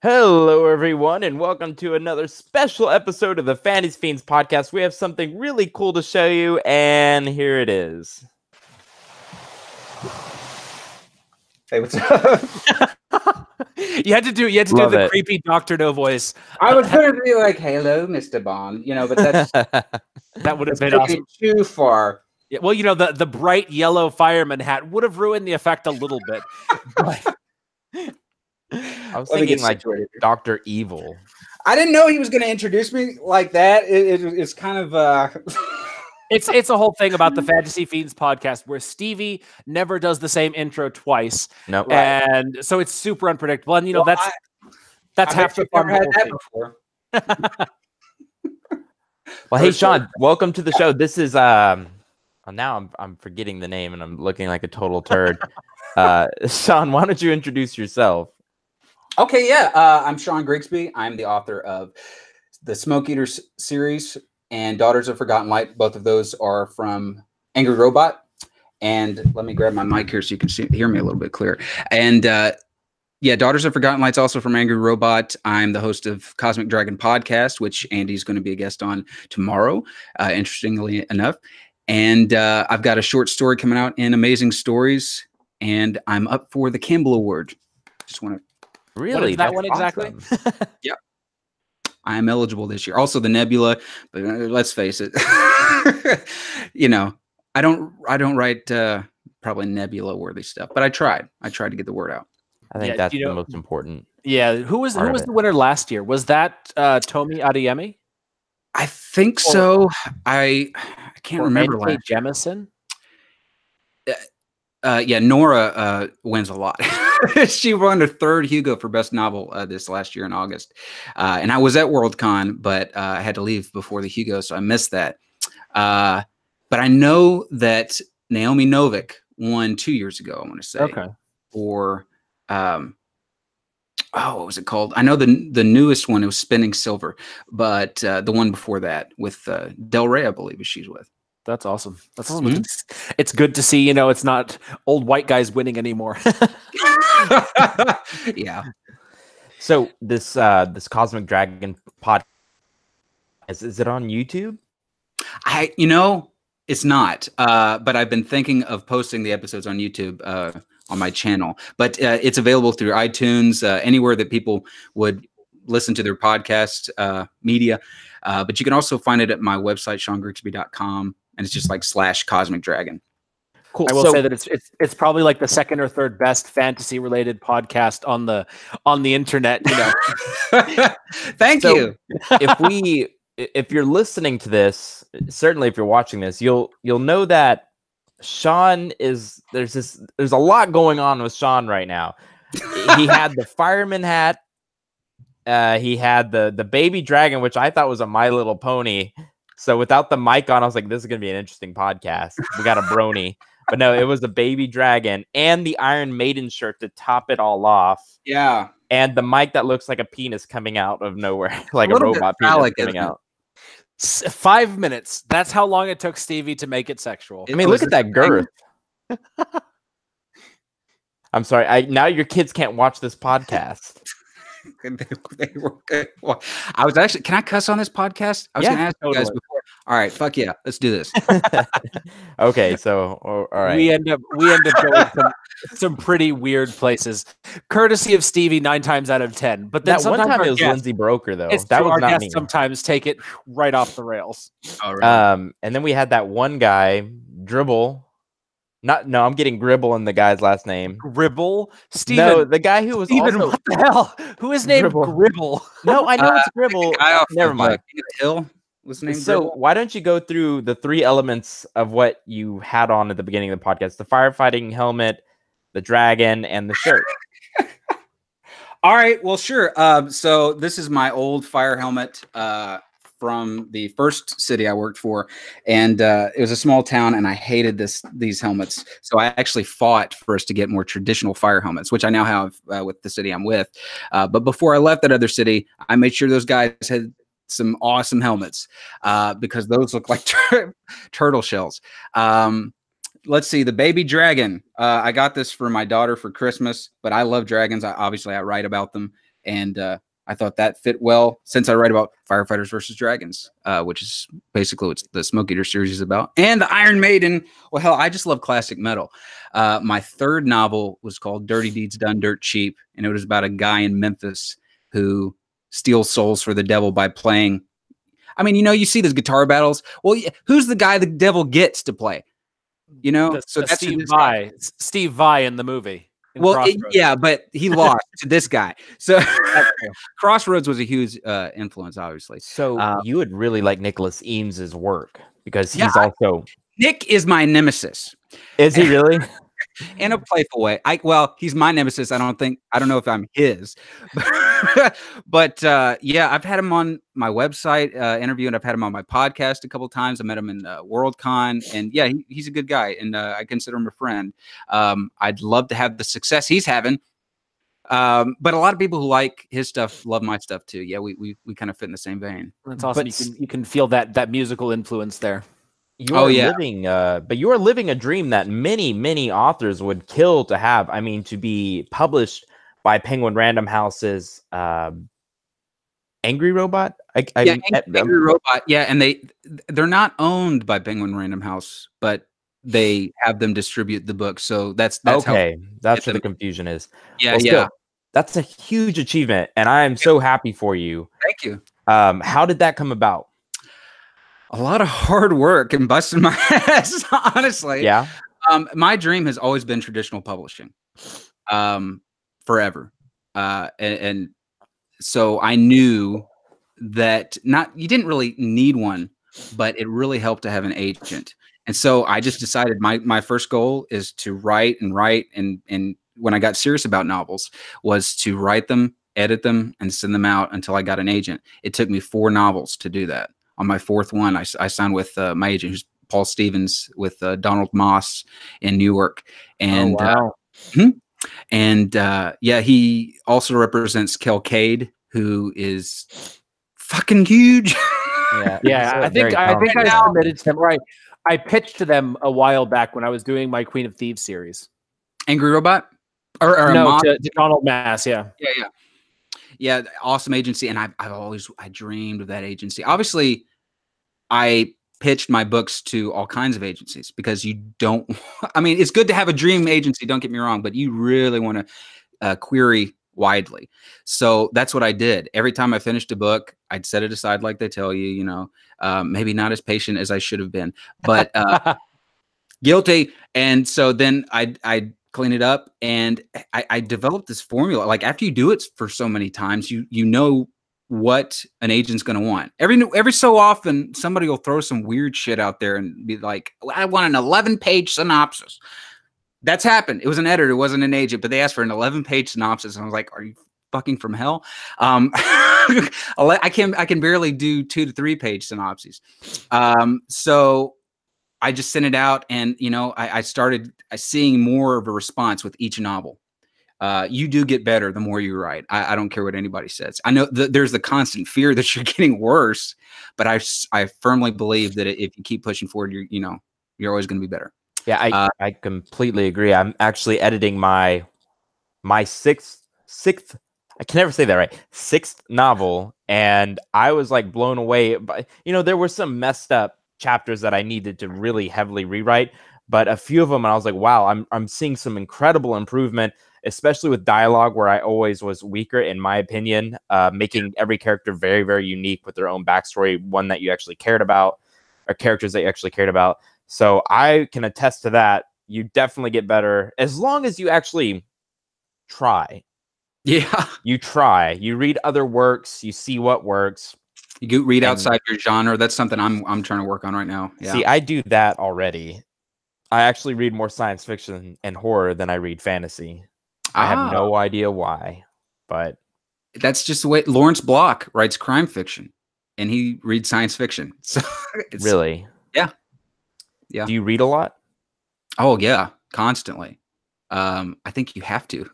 Hello, everyone, and welcome to another special episode of the Fiends podcast. We have something really cool to show you, and here it is. Hey, what's up? You had to do the creepy Dr. No voice. I was going to be like, "Hello, Mr. Bond," but that would have been awesome. Too far. Yeah, well, the bright yellow fireman hat would have ruined the effect a little bit. But I was thinking like Dr. Evil. I didn't know he was going to introduce me like that. It's kind of It's a whole thing about the Fantasy Fiends podcast where Stevie never does the same intro twice. No, nope. And so it's super unpredictable. And that's half the fun. Had that before. Well, hey Sean, welcome to the show. This is now I'm forgetting the name and I'm looking like a total turd. Sean, why don't you introduce yourself? Okay, yeah. I'm Sean Grigsby. I'm the author of the Smoke Eaters series and Daughters of Forgotten Light. Both of those are from Angry Robot. And let me grab my mic here so you can hear me a little bit clearer. And yeah, Daughters of Forgotten Light's also from Angry Robot. I'm the host of Cosmic Dragon Podcast, which Andy's going to be a guest on tomorrow, interestingly enough. And I've got a short story coming out in Amazing Stories, and I'm up for the Campbell Award. Just want to... Really? What is that one exactly? Awesome. Yep. I am eligible this year. Also the Nebula, but let's face it. I don't write probably Nebula worthy stuff, but I tried to get the word out. I think that's the most important. Yeah. Who was the winner last year? Was that Tomi Adeyemi? I think so. I can't remember. N.K. Jemisin? Yeah, Nora wins a lot. She won her third Hugo for Best Novel this last year in August. And I was at Worldcon, but I had to leave before the Hugo, so I missed that. But I know that Naomi Novik won 2 years ago, I want to say. Okay. For, what was it called? I know the newest one, it was Spinning Silver, but the one before that with Del Rey, I believe she's with. That's awesome. That's awesome. Mm-hmm. It's good to see, it's not old white guys winning anymore. Yeah. So this Cosmic Dragon podcast, is it on YouTube? It's not. But I've been thinking of posting the episodes on YouTube on my channel. But it's available through iTunes, anywhere that people would listen to their podcast media. But you can also find it at my website, SeanGrigsby.com. And it's just like /Cosmic Dragon. Cool. I will say that it's probably like the second or third best fantasy related podcast on the internet. Thank you. If you're listening to this, certainly if you're watching this, you'll know that Sean there's a lot going on with Sean right now. He had the fireman hat. He had the baby dragon, which I thought was a My Little Pony. So without the mic on, I was like, this is going to be an interesting podcast. We got a brony. But no, it was the baby dragon and the Iron Maiden shirt to top it all off. Yeah. And the mic that looks like a penis coming out of nowhere, like a robot penis coming out. 5 minutes. That's how long it took Stevie to make it sexual. I mean, look at that girth. I'm sorry. Now your kids can't watch this podcast. They were good. I was actually, can I cuss on this podcast? I was going to ask you guys before. All right, fuck yeah, let's do this. Okay, so all right. We end up going some pretty weird places, courtesy of Stevie 9 times out of 10. But then that one time it was Lindsay Broker though. That was not me. Sometimes take it right off the rails. All right. And then we had that one guy, Dribble. I'm getting Gribble in the guy's last name. Gribble? Steven. No, the guy who was Steven, what the hell? Who is named Gribble? No, I know it's Gribble. Never mind. Hill was named So Gribble? why don't you go through the 3 elements of what you had on at the beginning of the podcast? The firefighting helmet, the dragon, and the shirt. All right, well, sure. So this is my old fire helmet from the first city I worked for, and it was a small town, and I hated these helmets. So I actually fought for us to get more traditional fire helmets, which I now have with the city I'm with. But before I left that other city, I made sure those guys had some awesome helmets because those look like turtle shells. Let's see, the baby dragon. I got this for my daughter for Christmas, but I love dragons. Obviously, I write about them. And I thought that fit well since I write about firefighters versus dragons, which is basically what the Smoke Eater series is about. And the Iron Maiden. Well, hell, I just love classic metal. My third novel was called Dirty Deeds Done Dirt Cheap, and it was about a guy in Memphis who steals souls for the devil by playing. I mean, you see those guitar battles. Well, who's the guy the devil gets to play? So that's Steve Vai in the movie. Well, yeah, but he lost to this guy. So Crossroads was a huge influence, obviously. So you would really like Nicholas Eames's work because he's also Nick is my nemesis. Is he really? In a playful way. He's my nemesis. I don't know if I'm his, but yeah, I've had him on my website interview, and I've had him on my podcast a couple of times. I met him in Worldcon, and yeah, he's a good guy, and I consider him a friend. I'd love to have the success he's having. But a lot of people who like his stuff love my stuff too. Yeah, we kind of fit in the same vein. That's awesome. You can feel that musical influence there. You are living, but you are living a dream that many authors would kill to have. I mean, to be published by Penguin Random House's Angry Robot. Angry Robot. Yeah, and they're not owned by Penguin Random House, but they have them distribute the book. So that's okay. That's where the confusion is. Yeah, yeah. That's a huge achievement, and I am so happy for you. Thank you. How did that come about? A lot of hard work and busting my ass, honestly. Yeah. My dream has always been traditional publishing, forever. And so I knew that you didn't really need one, but it really helped to have an agent. And so I just decided my first goal is to write. And when I got serious about novels was to write them, edit them, and send them out until I got an agent. It took me 4 novels to do that. On my 4th one, I signed with my agent, who's Paul Stevens, with Donald Moss in Newark. And yeah, he also represents Kelcade, who is fucking huge. Yeah. I think I submitted to them. Right, I pitched to them a while back when I was doing my Queen of Thieves series. Angry Robot, or no, to Donald Mass. Yeah. Yeah, awesome agency, and I dreamed of that agency. Obviously, I pitched my books to all kinds of agencies because you don't. I mean, it's good to have a dream agency. Don't get me wrong, but you really want to query widely. So that's what I did. Every time I finished a book, I'd set it aside, like they tell you. Maybe not as patient as I should have been, but guilty. And so then I clean it up, and I developed this formula. Like after you do it for so many times, you know what an agent's going to want. Every so often, somebody will throw some weird shit out there and be like, I want an 11-page synopsis. That's happened. It was an editor, it wasn't an agent, but they asked for an 11-page synopsis, and I was like, are you fucking from hell? I can barely do 2 to 3 page synopses. So I just sent it out, and I started seeing more of a response with each novel. You do get better the more you write. I don't care what anybody says. I know there's the constant fear that you're getting worse, but I firmly believe that if you keep pushing forward, you're always going to be better. Yeah, I completely agree. I'm actually editing my sixth. I can never say that right. 6th novel, and I was like blown away. But there were some messed up chapters that I needed to really heavily rewrite, but a few of them, I was like, wow, I'm seeing some incredible improvement, especially with dialogue, where I always was weaker, in my opinion. Making every character very, very unique with their own backstory, one that you actually cared about, or characters that you actually cared about. So I can attest to that. You definitely get better as long as you actually try. Yeah, you try. You read other works. You see what works. You read outside your genre. That's something I'm trying to work on right now. Yeah. See, I do that already. I actually read more science fiction and horror than I read fantasy. I have no idea why, but that's just the way Lawrence Block writes crime fiction, and he reads science fiction. So really, yeah. Do you read a lot? Oh yeah, constantly. I think you have to.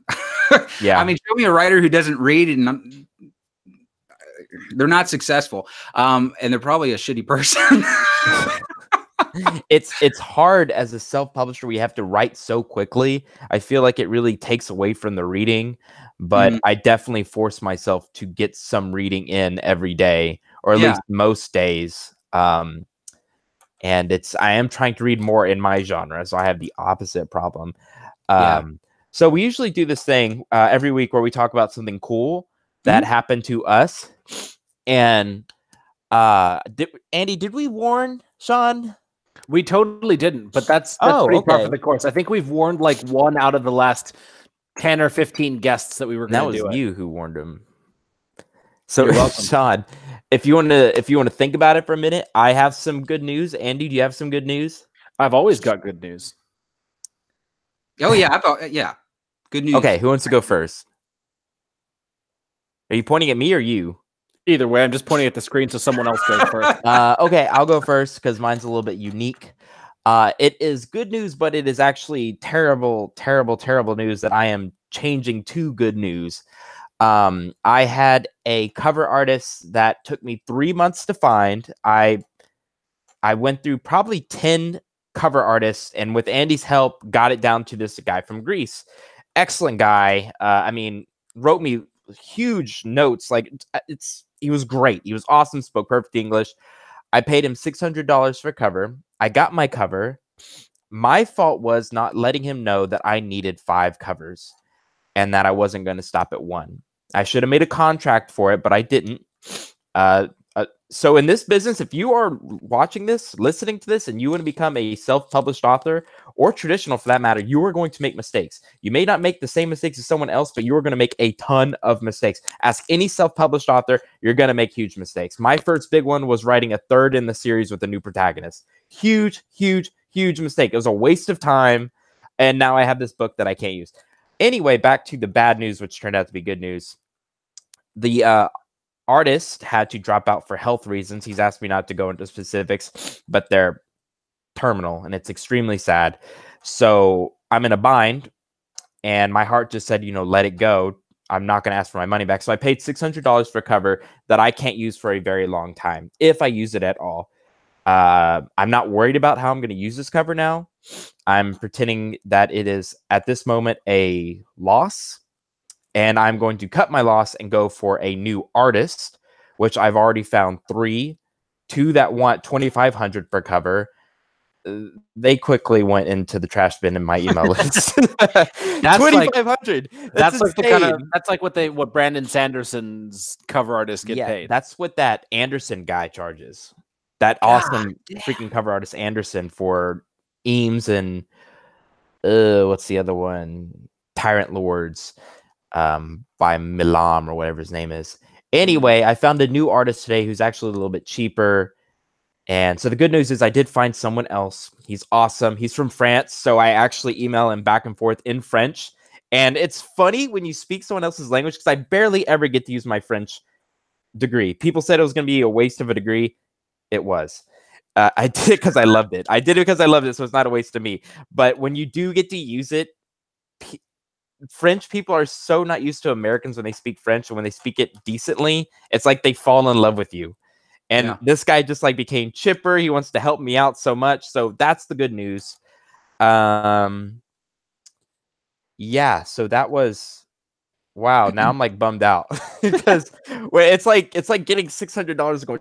Yeah. I mean, show me a writer who doesn't read, and they're not successful, and they're probably a shitty person. It's hard as a self-publisher. We have to write so quickly. I feel like it really takes away from the reading. but I definitely force myself to get some reading in every day, or at least most days. And I am trying to read more in my genre, so I have the opposite problem. So we usually do this thing every week where we talk about something cool that happened to us. And Andy, did we warn Sean? We totally didn't, but that's pretty par for the course. I think we've warned like one out of the last 10 or 15 guests that we were going to do. That was you who warned him. So Sean, if you want to think about it for a minute, I have some good news. Andy, do you have some good news? I've always got good news. Oh yeah, good news. Okay, who wants to go first? Are you pointing at me or you? Either way, I'm just pointing at the screen so someone else goes first. Okay, I'll go first because mine's a little bit unique. It is good news, but it is actually terrible, terrible, terrible news that I am changing to good news. I had a cover artist that took me 3 months to find. I went through probably 10 cover artists, and with Andy's help, got it down to this guy from Greece. Excellent guy. I mean, wrote me huge notes. Like he was great. He was awesome. Spoke perfect English. I paid him $600 for a cover. I got my cover. My fault was not letting him know that I needed 5 covers and that I wasn't going to stop at 1. I should have made a contract for it, but I didn't. So in this business, if you are watching this, listening to this, and you want to become a self-published author, or traditional for that matter, you are going to make mistakes. You may not make the same mistakes as someone else, but you are going to make a ton of mistakes. Ask any self-published author, you're going to make huge mistakes. My first big one was writing a 3rd in the series with a new protagonist. Huge, huge, huge mistake. It was a waste of time, and now I have this book that I can't use. Anyway, back to the bad news, which turned out to be good news. The artist had to drop out for health reasons. He's asked me not to go into specifics, but they're terminal, and it's extremely sad. So I'm in a bind, and my heart just said, let it go. I'm not going to ask for my money back. So I paid $600 for a cover that I can't use for a very long time, if I use it at all. I'm not worried about how I'm going to use this cover now. I'm pretending that it is, at this moment, a loss. And I'm going to cut my loss and go for a new artist, which I've already found 3, 2 that want $2,500 per cover. They quickly went into the trash bin in my email list. That's $2,500. That's like that's like what Brandon Sanderson's cover artists get paid. That's what that Anderson guy charges. That awesome freaking cover artist Anderson for Eames and what's the other one? Tyrant Lords. By Milam or whatever his name is. Anyway, I found a new artist today who's actually a little bit cheaper. And so the good news is I did find someone else. He's awesome. He's from France. So I actually email him back and forth in French. And it's funny when you speak someone else's language because I barely ever get to use my French degree. People said it was going to be a waste of a degree. It was. I did it because I loved it. So it's not a waste of me. But when you do get to use it, French people are so not used to Americans when they speak French, and when they speak it decently, it's like they fall in love with you. And this guy just like became chipper. He wants to help me out so much. So that's the good news. So that was wow. Now I'm like bummed out because it's like getting $600 going.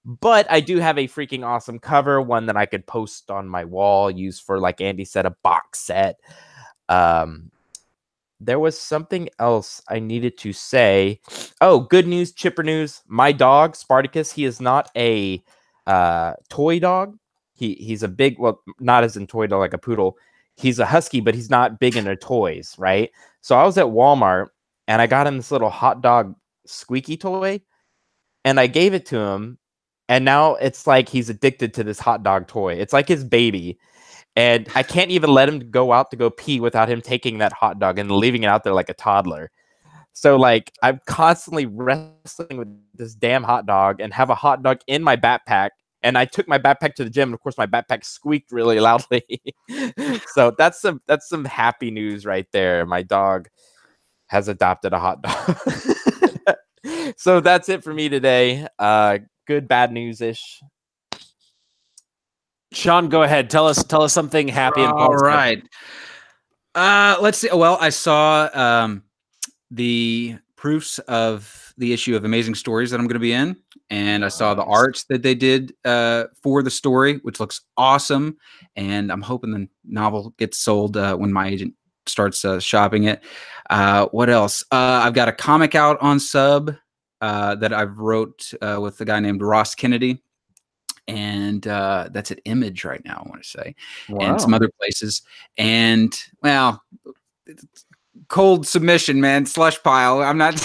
But I do have a freaking awesome cover, one that I could post on my wall, use for, like Andy said, a box set. There was something else I needed to say. Oh, good news, chipper news. My dog, Spartacus, he is not a toy dog. He's a big, well, not as in toy dog like a poodle. He's a husky, but he's not big into toys, right? So I was at Walmart, and I got him this little hot dog squeaky toy, and I gave it to him. And now it's like he's addicted to this hot dog toy. It's like his baby. And I can't even let him go out to go pee without him taking that hot dog and leaving it out there like a toddler. So, like, I'm constantly wrestling with this damn hot dog and have a hot dog in my backpack. And I took my backpack to the gym, and of course, my backpack squeaked really loudly. So that's some happy news right there. My dog has adopted a hot dog. So that's it for me today. Good bad news-ish. Sean, go ahead. Tell us something happy and positive. All right. Let's see. Well, I saw the proofs of the issue of Amazing Stories that I'm going to be in, and I saw the art that they did for the story, which looks awesome. And I'm hoping the novel gets sold when my agent starts shopping it. What else? I've got a comic out on Sub that I've wrote with a guy named Ross Kennedy. And that's at Image right now, I want to say, and some other places. And well, cold submission, man, slush pile. I'm not.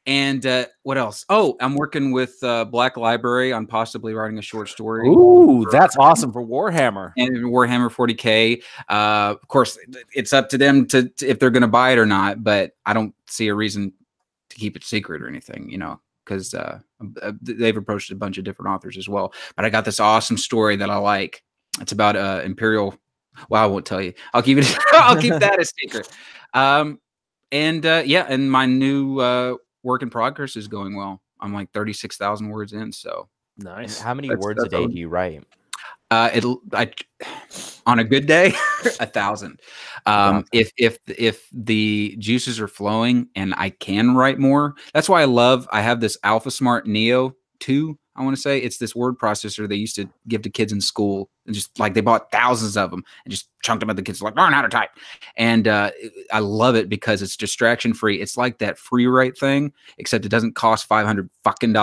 And what else? Oh, I'm working with Black Library on possibly writing a short story. Ooh, that's awesome for Warhammer. And Warhammer 40K. Of course, it's up to them to if they're going to buy it or not. But I don't see a reason to keep it secret or anything, you know. Because they've approached a bunch of different authors as well. But I got this awesome story that I like. It's about Imperial. Well, I won't tell you. I'll keep it. I'll keep that a secret. Yeah, and my new work in progress is going well. I'm like 36,000 words in. So nice. How many words a day do you write? On a good day, 1,000. If the juices are flowing and I can write more, that's why I have this Alpha Smart Neo 2. I want to say it's this word processor they used to give to kids in school, and just like they bought thousands of them and just chunked them at the kids like learn how to type. And I love it because it's distraction free. It's like that free write thing, except it doesn't cost $500 fucking.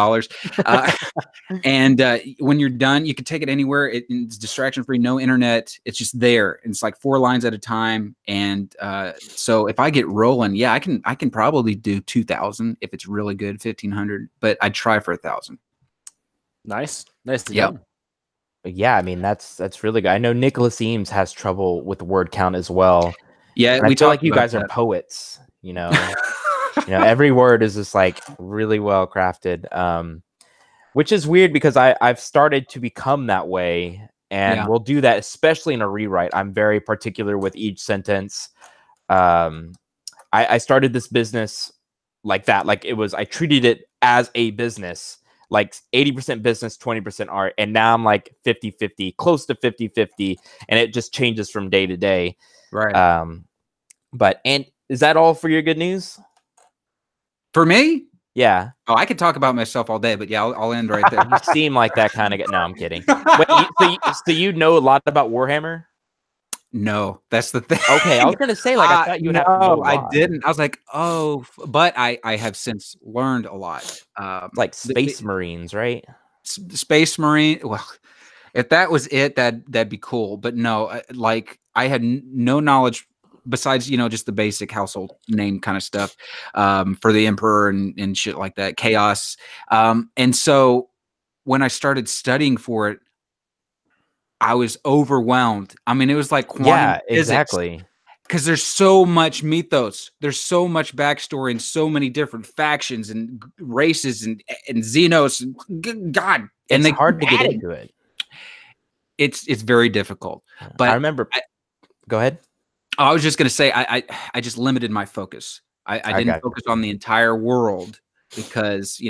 And when you're done, you can take it anywhere. It's distraction free, no internet. It's just there. And it's like 4 lines at a time. And so if I get rolling, yeah, I can probably do 2,000 if it's really good, 1,500. But I'd try for 1,000. Nice to know. Yeah, I mean that's really good. I know Nicholas Eames has trouble with the word count as well. Yeah, and I feel like you guys are poets. You know, every word is just like really well crafted, which is weird because I've started to become that way, and we'll do that especially in a rewrite. I'm very particular with each sentence. I started this business like that, like I treated it as a business. Like 80% business, 20% art. And now I'm like 50-50, close to 50-50. And it just changes from day to day. Right. And is that all for your good news? For me? Yeah. Oh, I could talk about myself all day, but yeah, I'll end right there. You seem like that kind of guy. No, I'm kidding. Wait, so you know a lot about Warhammer? No, that's the thing. Okay, I was gonna say I thought you would have to know a lot. I didn't. I was like, oh, but I have since learned a lot. Like Space Marines, right? Space Marine. Well, if that was it, that'd be cool. But no, like I had no knowledge besides just the basic household name kind of stuff for the Emperor and shit like that, Chaos. And so when I started studying for it, I was overwhelmed. I mean, it was like quantum physics. Exactly. Because there's so much mythos, there's so much backstory, and so many different factions and races and Xenos. And God, and it's hard to get into it. It's very difficult. But I remember. Go ahead. I was just gonna say I just limited my focus. I didn't focus on the entire world because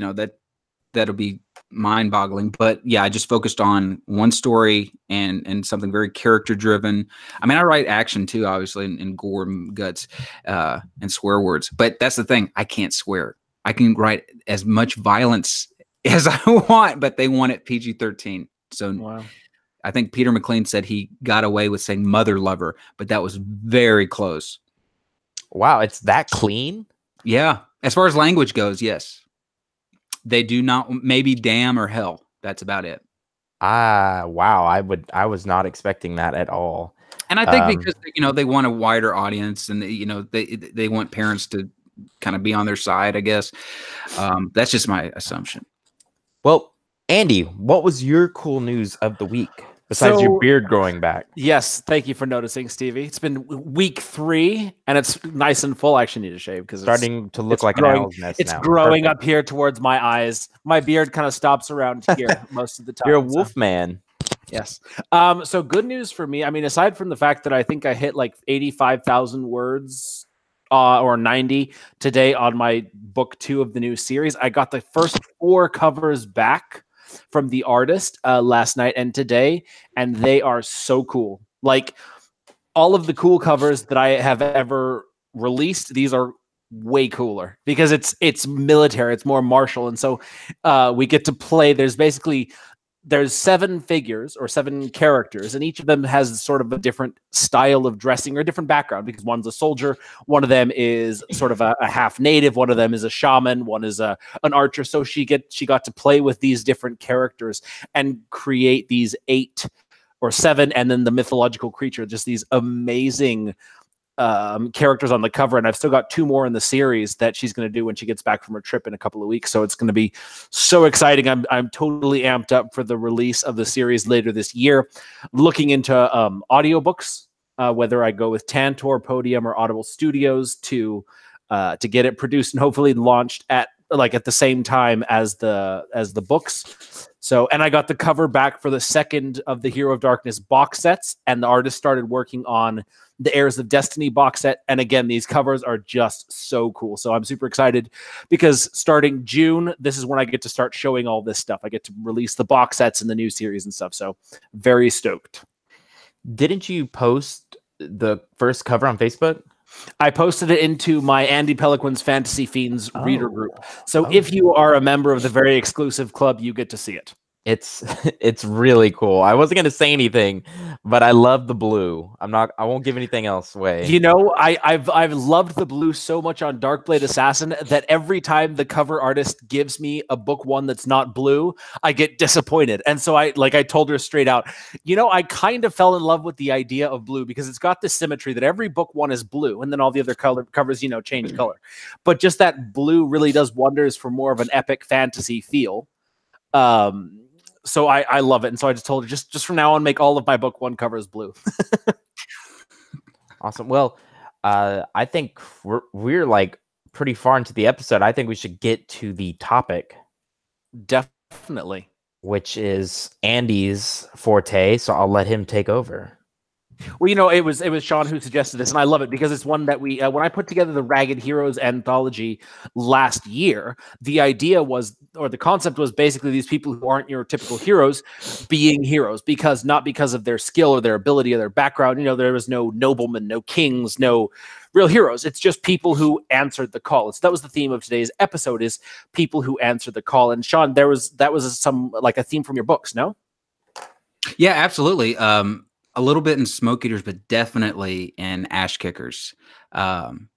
that'll be mind-boggling. But yeah, I just focused on one story and something very character-driven. I mean, I write action too, obviously, and gore and guts and swear words. But that's the thing, I can't swear. I can write as much violence as I want, but they want it PG-13. So wow. I think Peter McLean said he got away with saying mother lover, but that was very close. Wow, it's that clean? Yeah, as far as language goes, yes. They do not, maybe damn or hell. That's about it. Wow. I was not expecting that at all. And I think because they want a wider audience, and they want parents to kind of be on their side, I guess. That's just my assumption. Well, Andy, what was your cool news of the week besides your beard growing back? Yes, thank you for noticing, Stevie. It's been week 3, and it's nice and full. I actually need to shave because it's starting to look like an owl's nest. It's growing up here towards my eyes. My beard kind of stops around here most of the time. You're a wolf man. Yes. So good news for me. I mean, aside from the fact that I think I hit like 85,000 words or 90 today on my book 2 of the new series, I got the first 4 covers back from the artist last night and today, and they are so cool. Like, all of the cool covers that I have ever released, these are way cooler because it's military, it's more martial, and so we get to play. There's 7 figures or 7 characters, and each of them has sort of a different style of dressing or a different background because one's a soldier, one of them is sort of a half native, one of them is a shaman, one is an archer. So she got to play with these different characters and create these 8 or 7, and then the mythological creature, just these amazing characters on the cover. And I've still got 2 more in the series that she's going to do when she gets back from her trip in a couple of weeks. So it's going to be so exciting. I'm totally amped up for the release of the series later this year. Looking into audiobooks, whether I go with Tantor, Podium, or Audible Studios to get it produced and hopefully launched at the same time as the books. So, and I got the cover back for the second of the Hero of Darkness box sets, and the artist started working on the Heirs of Destiny box set. And again, these covers are just so cool. So I'm super excited because starting June, this is when I get to start showing all this stuff. I get to release the box sets and the new series and stuff. So very stoked. Didn't you post the first cover on Facebook? I posted it into my Andy Peliquin's Fantasy Fiends reader group. So if you are a member of the very exclusive club, you get to see it. It's really cool. I wasn't going to say anything, but I love the blue. I won't give anything else away. You know, I've loved the blue so much on Darkblade Assassin that every time the cover artist gives me a book 1 that's not blue, I get disappointed. And so I told her straight out, you know, I kind of fell in love with the idea of blue because it's got this symmetry that every book 1 is blue and then all the other covers, you know, change color. But just that blue really does wonders for more of an epic fantasy feel. So I love it. And so I just told her, just from now on, make all of my book 1 covers blue. Awesome. Well, I think we're like pretty far into the episode. I think we should get to the topic. Definitely. Which is Andy's forte. So I'll let him take over. Well, you know, it was Sean who suggested this, and I love it because it's one that we when I put together the Ragged Heroes anthology last year, the idea was, or the concept was, basically these people who aren't your typical heroes being heroes not because of their skill or their ability or their background. You know, there was no noblemen, no kings, no real heroes. It's just people who answered the call. That was the theme of today's episode, is people who answered the call. And Sean, that was some like a theme from your books, no? Yeah, absolutely. A little bit in Smoke Eaters, but definitely in Ash Kickers,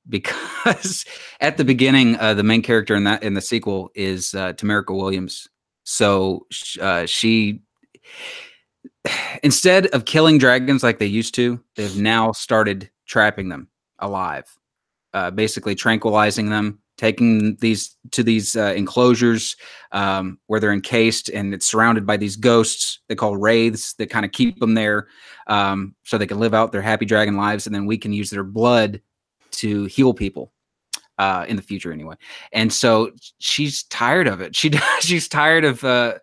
because at the beginning, the main character in the sequel is Tamarica Williams. So she, instead of killing dragons like they used to, they've now started trapping them alive, basically tranquilizing them, taking these to these enclosures where they're encased, and it's surrounded by these ghosts they call wraiths that kind of keep them there so they can live out their happy dragon lives, and then we can use their blood to heal people in the future anyway. And so she's tired of it. She's tired of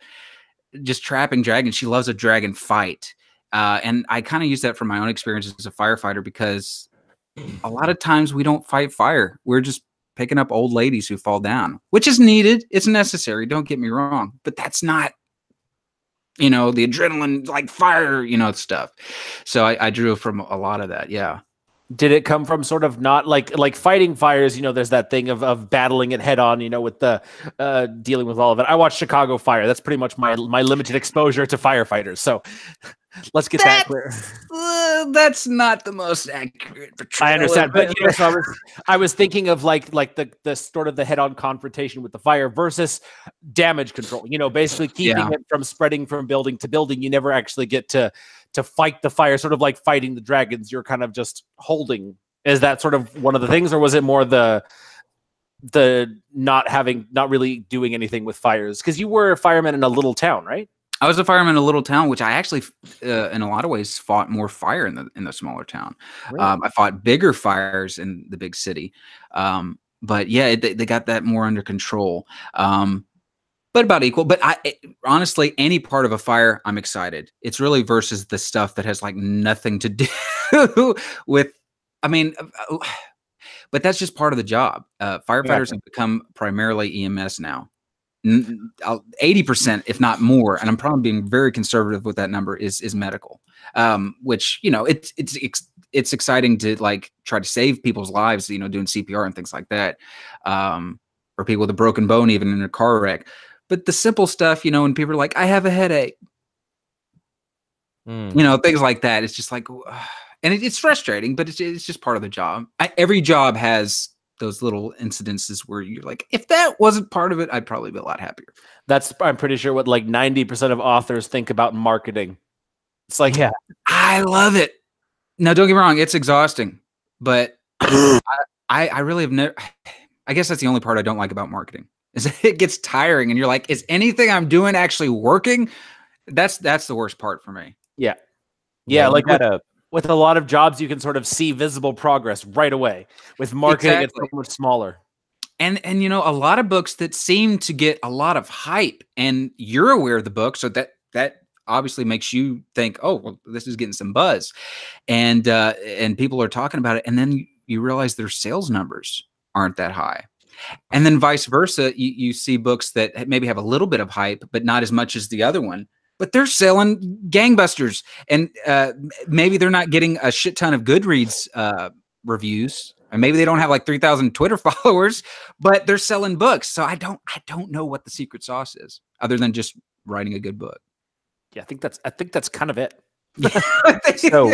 just trapping dragons. She loves a dragon fight. And I kind of use that from my own experience as a firefighter, because a lot of times we don't fight fire. We're just picking up old ladies who fall down, which is needed. It's necessary. Don't get me wrong, but that's not, you know, the adrenaline, like fire, you know, stuff. So I drew from a lot of that. Yeah. Did it come from sort of not like fighting fires? You know, there's that thing of battling it head on, you know, with the dealing with all of it. I watched Chicago Fire. That's pretty much my limited exposure to firefighters. So let's get that clear. That's not the most accurate portrayal. I understand, but you know, so I was thinking of like the sort of the head-on confrontation with the fire versus damage control. You know, basically keeping it from spreading from building to building. You never actually get to fight the fire, sort of like fighting the dragons. You're kind of just holding. Is that sort of one of the things, or was it more the not really doing anything with fires? Because you were a fireman in a little town, right? I was a fireman in a little town, which I actually, in a lot of ways, fought more fire in the smaller town. Really? I fought bigger fires in the big city, but yeah, they got that more under control. But about equal. But honestly, any part of a fire, I'm excited. It's really versus the stuff that has like nothing to do with. I mean, but that's just part of the job. Firefighters have become primarily EMS now. 80%, if not more, and I'm probably being very conservative with that number, is medical, which, you know, it's it's exciting to like try to save people's lives, you know, doing CPR and things like that, or people with a broken bone, even in a car wreck. But the simple stuff, you know, when people are like, I have a headache, you know, things like that. It's just like, and it's frustrating, but it's just part of the job. Every job has those little incidences where you're like, if that wasn't part of it, I'd probably be a lot happier. I'm pretty sure what like 90% of authors think about marketing. It's like, Yeah, I love it. Now, don't get me wrong, it's exhausting, but I really have never. I guess that's the only part I don't like about marketing is it gets tiring, and you're like, is anything I'm doing actually working? That's the worst part for me. yeah, like with a lot of jobs, you can sort of see visible progress right away. With marketing, Exactly. it's so much smaller. And you know, a lot of books that seem to get a lot of hype, and you're aware of the book, so that obviously makes you think, oh, well, this is getting some buzz, and people are talking about it, and then you realize their sales numbers aren't that high. And then vice versa, you see books that maybe have a little bit of hype, but not as much as the other one, but they're selling gangbusters. And maybe they're not getting a shit ton of Goodreads reviews, and maybe they don't have like 3,000 Twitter followers, but they're selling books. So I don't know what the secret sauce is, other than just writing a good book. Yeah, I think that's kind of it. So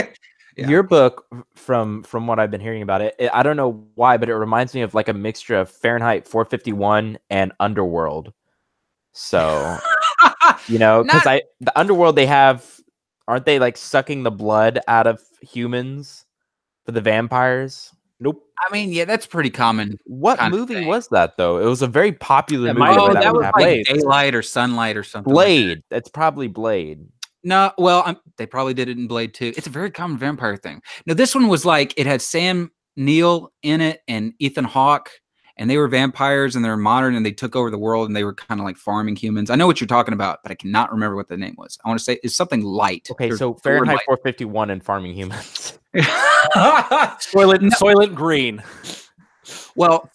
Yeah. your book, from what I've been hearing about it, I don't know why, but it reminds me of like a mixture of Fahrenheit 451 and Underworld. So, you know, because the Underworld, aren't they like sucking the blood out of humans for the vampires? Nope. I mean, yeah, that's pretty common. What movie was that though? It was a very popular movie. might have Oh, been that was happened. like Daylight or Sunlight or something. Blade. Like that. It's probably Blade. No, well, they probably did it in Blade too. It's a very common vampire thing. Now, this one was like, it had Sam Neill in it and Ethan Hawke, and they were vampires, and they're modern, and they took over the world, and they were kind of like farming humans. I know what you're talking about, but I cannot remember what the name was. I want to say it's something light. Okay, so Fahrenheit 451 and farming humans. Soylent Green. Well,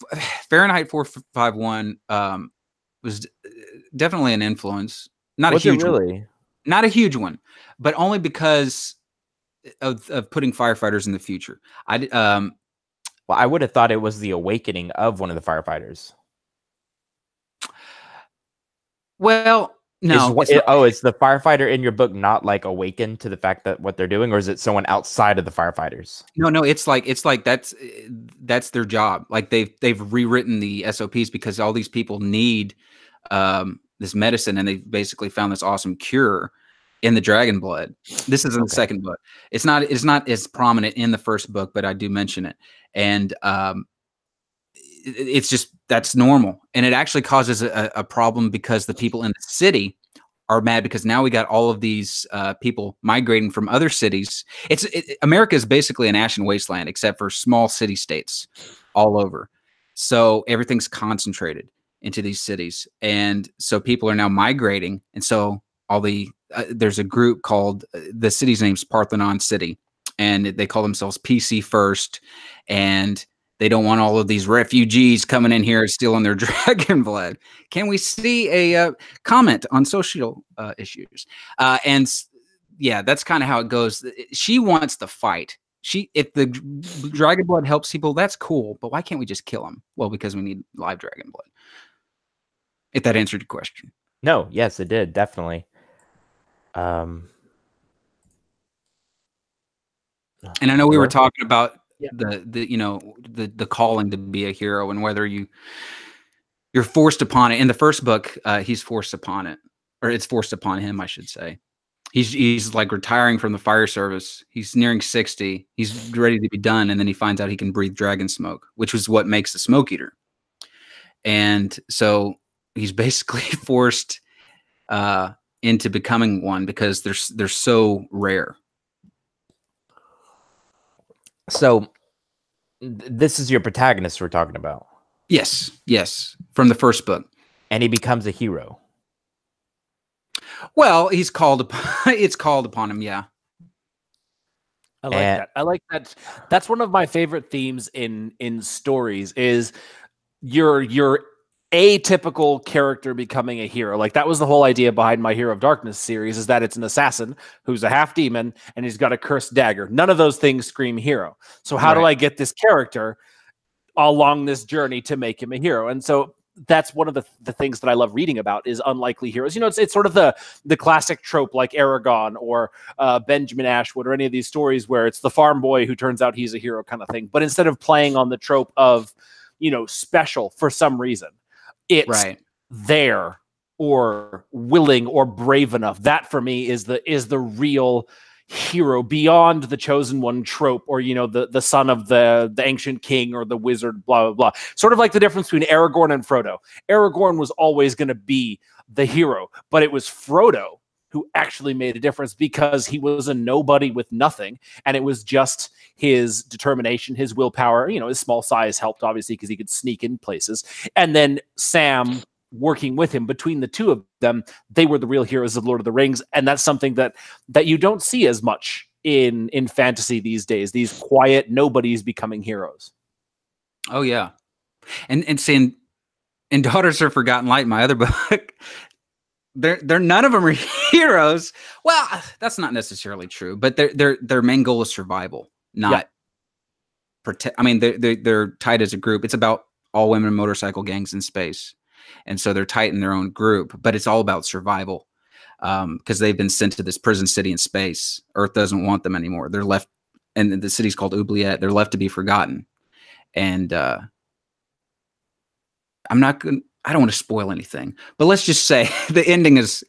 Fahrenheit 451 was definitely an influence. Not a huge one. Not a huge one, but only because of putting firefighters in the future. Well, I would have thought it was the awakening of one of the firefighters. Well, no. Is the firefighter in your book not like awakened to the fact that what they're doing, or is it someone outside of the firefighters? No. It's like that's their job. Like they've rewritten the SOPs because all these people need this medicine, and they basically found this awesome cure in the dragon blood. This is in the second book. It's not as prominent in the first book, but I do mention it. And it's just, that's normal. And it actually causes a problem because the people in the city are mad because now we got all of these people migrating from other cities. America is basically an ashen wasteland, except for small city states all over. So everything's concentrated into these cities, and so people are now migrating, and so all the there's a group called, the city's name's Parthenon City, and they call themselves PC First, and they don't want all of these refugees coming in here stealing their dragon blood. Can we see a comment on social issues? And yeah, that's kind of how it goes. She wants the fight. If the dragon blood helps people, that's cool, but why can't we just kill them? Well, because we need live dragon blood. If that answered your question. No, yes, it did, definitely. And I know we were talking about the calling to be a hero, and whether you're forced upon it. In the first book, he's forced upon it, or it's forced upon him, I should say. He's like retiring from the fire service. He's nearing 60. He's ready to be done, and then he finds out he can breathe dragon smoke, which was what makes the smoke eater. And so he's basically forced into becoming one because they're so rare. So this is your protagonist we're talking about. Yes, from the first book. And he becomes a hero. Well, he's called upon. It's called upon him. Yeah. I like that. I like that. That's one of my favorite themes in stories is you're atypical character becoming a hero. Like that was the whole idea behind my Hero of Darkness series, is that it's an assassin who's a half demon and he's got a cursed dagger. None of those things scream hero. So how do I get this character along this journey to make him a hero? And so that's one of the things that I love reading about is unlikely heroes. You know, it's sort of the classic trope like Aragon or Benjamin Ashwood or any of these stories where it's the farm boy who turns out he's a hero kind of thing. But instead of playing on the trope of, you know, special for some reason, it's there or willing or brave enough. That for me is the real hero beyond the chosen one trope, or, you know, the son of the ancient king or the wizard, blah, blah, blah. Sort of like the difference between Aragorn and Frodo. Aragorn was always going to be the hero, but it was Frodo who actually made a difference because he was a nobody with nothing. And it was just his determination, his willpower, you know, his small size helped obviously because he could sneak in places. And then Sam working with him, between the two of them, they were the real heroes of Lord of the Rings. And that's something that you don't see as much in fantasy these days, these quiet nobodies becoming heroes. Oh yeah. And saying in Daughters of Forgotten Light, my other book, they're none of them are heroes. Well, that's not necessarily true, but their main goal is survival, not protect. I mean, they're tied as a group. It's about all women motorcycle gangs in space. And so they're tight in their own group, but it's all about survival because they've been sent to this prison city in space. Earth doesn't want them anymore. They're left, and the city's called Oubliette. They're left to be forgotten. And I don't want to spoil anything, but let's just say the ending is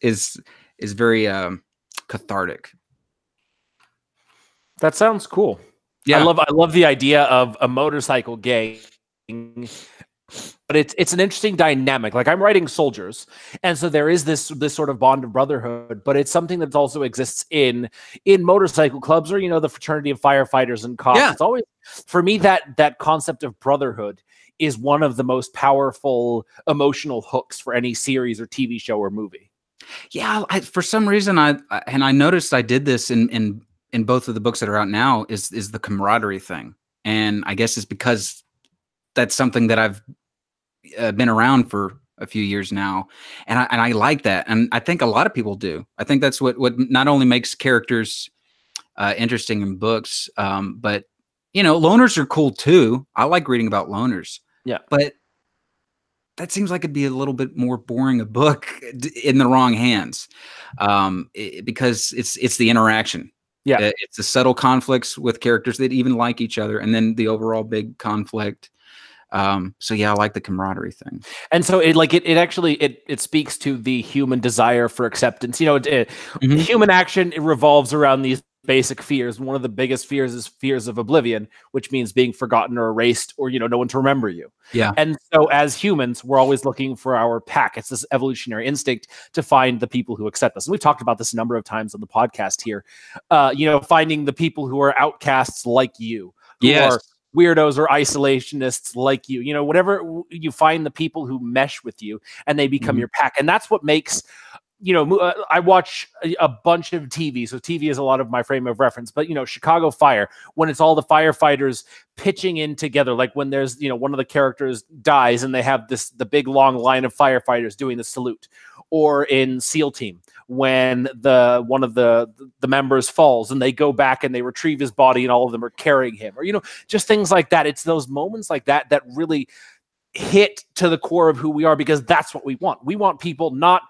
very cathartic. That sounds cool. Yeah, I love the idea of a motorcycle gang. But it's an interesting dynamic. Like I'm writing soldiers, and so there is this sort of bond of brotherhood, but it's something that also exists in motorcycle clubs, or, you know, the fraternity of firefighters and cops. It's always, for me, that concept of brotherhood is one of the most powerful emotional hooks for any series or TV show or movie. Yeah, for some reason I noticed I did this in both of the books that are out now is the camaraderie thing, and I guess it's because that's something that I've been around for a few years now, and I like that, and I think a lot of people do. I think that's what not only makes characters interesting in books, but, you know, loners are cool too. I like reading about loners. Yeah, but that seems like it'd be a little bit more boring a book in the wrong hands, because it's the interaction. Yeah, it's the subtle conflicts with characters that even like each other, and then the overall big conflict. So yeah, I like the camaraderie thing. And so it actually speaks to the human desire for acceptance. You know, human action, it revolves around these basic fears. And one of the biggest fears is fears of oblivion, which means being forgotten or erased, or, you know, no one to remember you. Yeah. And so as humans, we're always looking for our pack. It's this evolutionary instinct to find the people who accept us. And we've talked about this a number of times on the podcast here. You know, finding the people who are outcasts like you. Who are weirdos or isolationists like you, you know, whatever, you find the people who mesh with you and they become your pack. And that's what makes, you know, I watch a bunch of TV. So TV is a lot of my frame of reference, but, you know, Chicago Fire, when it's all the firefighters pitching in together, like when there's, you know, one of the characters dies and they have the big long line of firefighters doing the salute, or in SEAL Team, when one of the members falls and they go back and they retrieve his body and all of them are carrying him, or, you know, just things like that. It's those moments like that that really hit to the core of who we are, because that's what we want. We want people not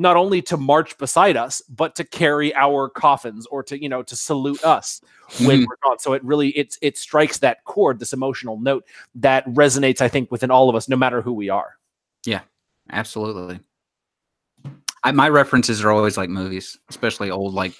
only to march beside us, but to carry our coffins, or to, you know, to salute us when we're gone. So it really, it strikes that chord, this emotional note that resonates, I think, within all of us, no matter who we are. Yeah, absolutely. My references are always like movies, especially old, like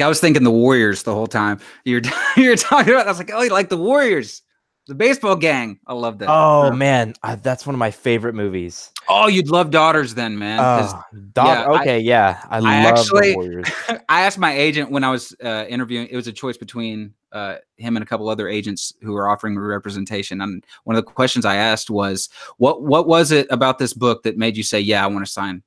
I was thinking The Warriors the whole time. You're talking about, I was like, oh, you like The Warriors, the baseball gang. I love that. Oh man, that's one of my favorite movies. Oh, you'd love Daughters then, man. I love The Warriors. I asked my agent when I was interviewing. It was a choice between him and a couple other agents who were offering me representation. And one of the questions I asked was, what was it about this book that made you say, yeah, I want to sign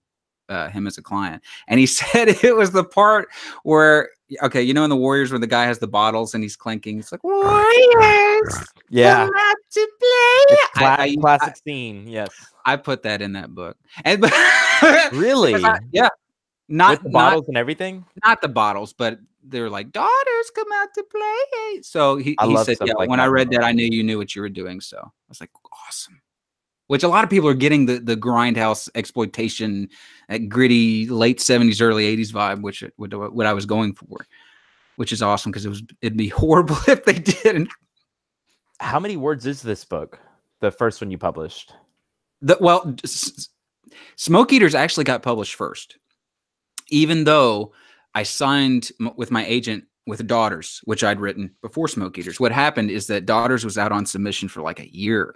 him as a client? And he said it was the part where, okay, you know, in The Warriors, where the guy has the bottles and he's clinking, it's like, Warriors, yeah, to play. classic scene. Yes. I put that in that book. And Really? Yeah. With the bottles and everything? Not the bottles, but they're like, daughters come out to play. So he love said, stuff yeah, like when that. I read that, I knew you knew what you were doing. So I was like, awesome. Which a lot of people are getting the grindhouse exploitation, gritty late 70s, early 80s vibe, which what I was going for, which is awesome because it'd be horrible if they didn't. How many words is this book? The first one you published? Smoke Eaters actually got published first, even though I signed with my agent with Daughters, which I'd written before Smoke Eaters. What happened is that Daughters was out on submission for like a year,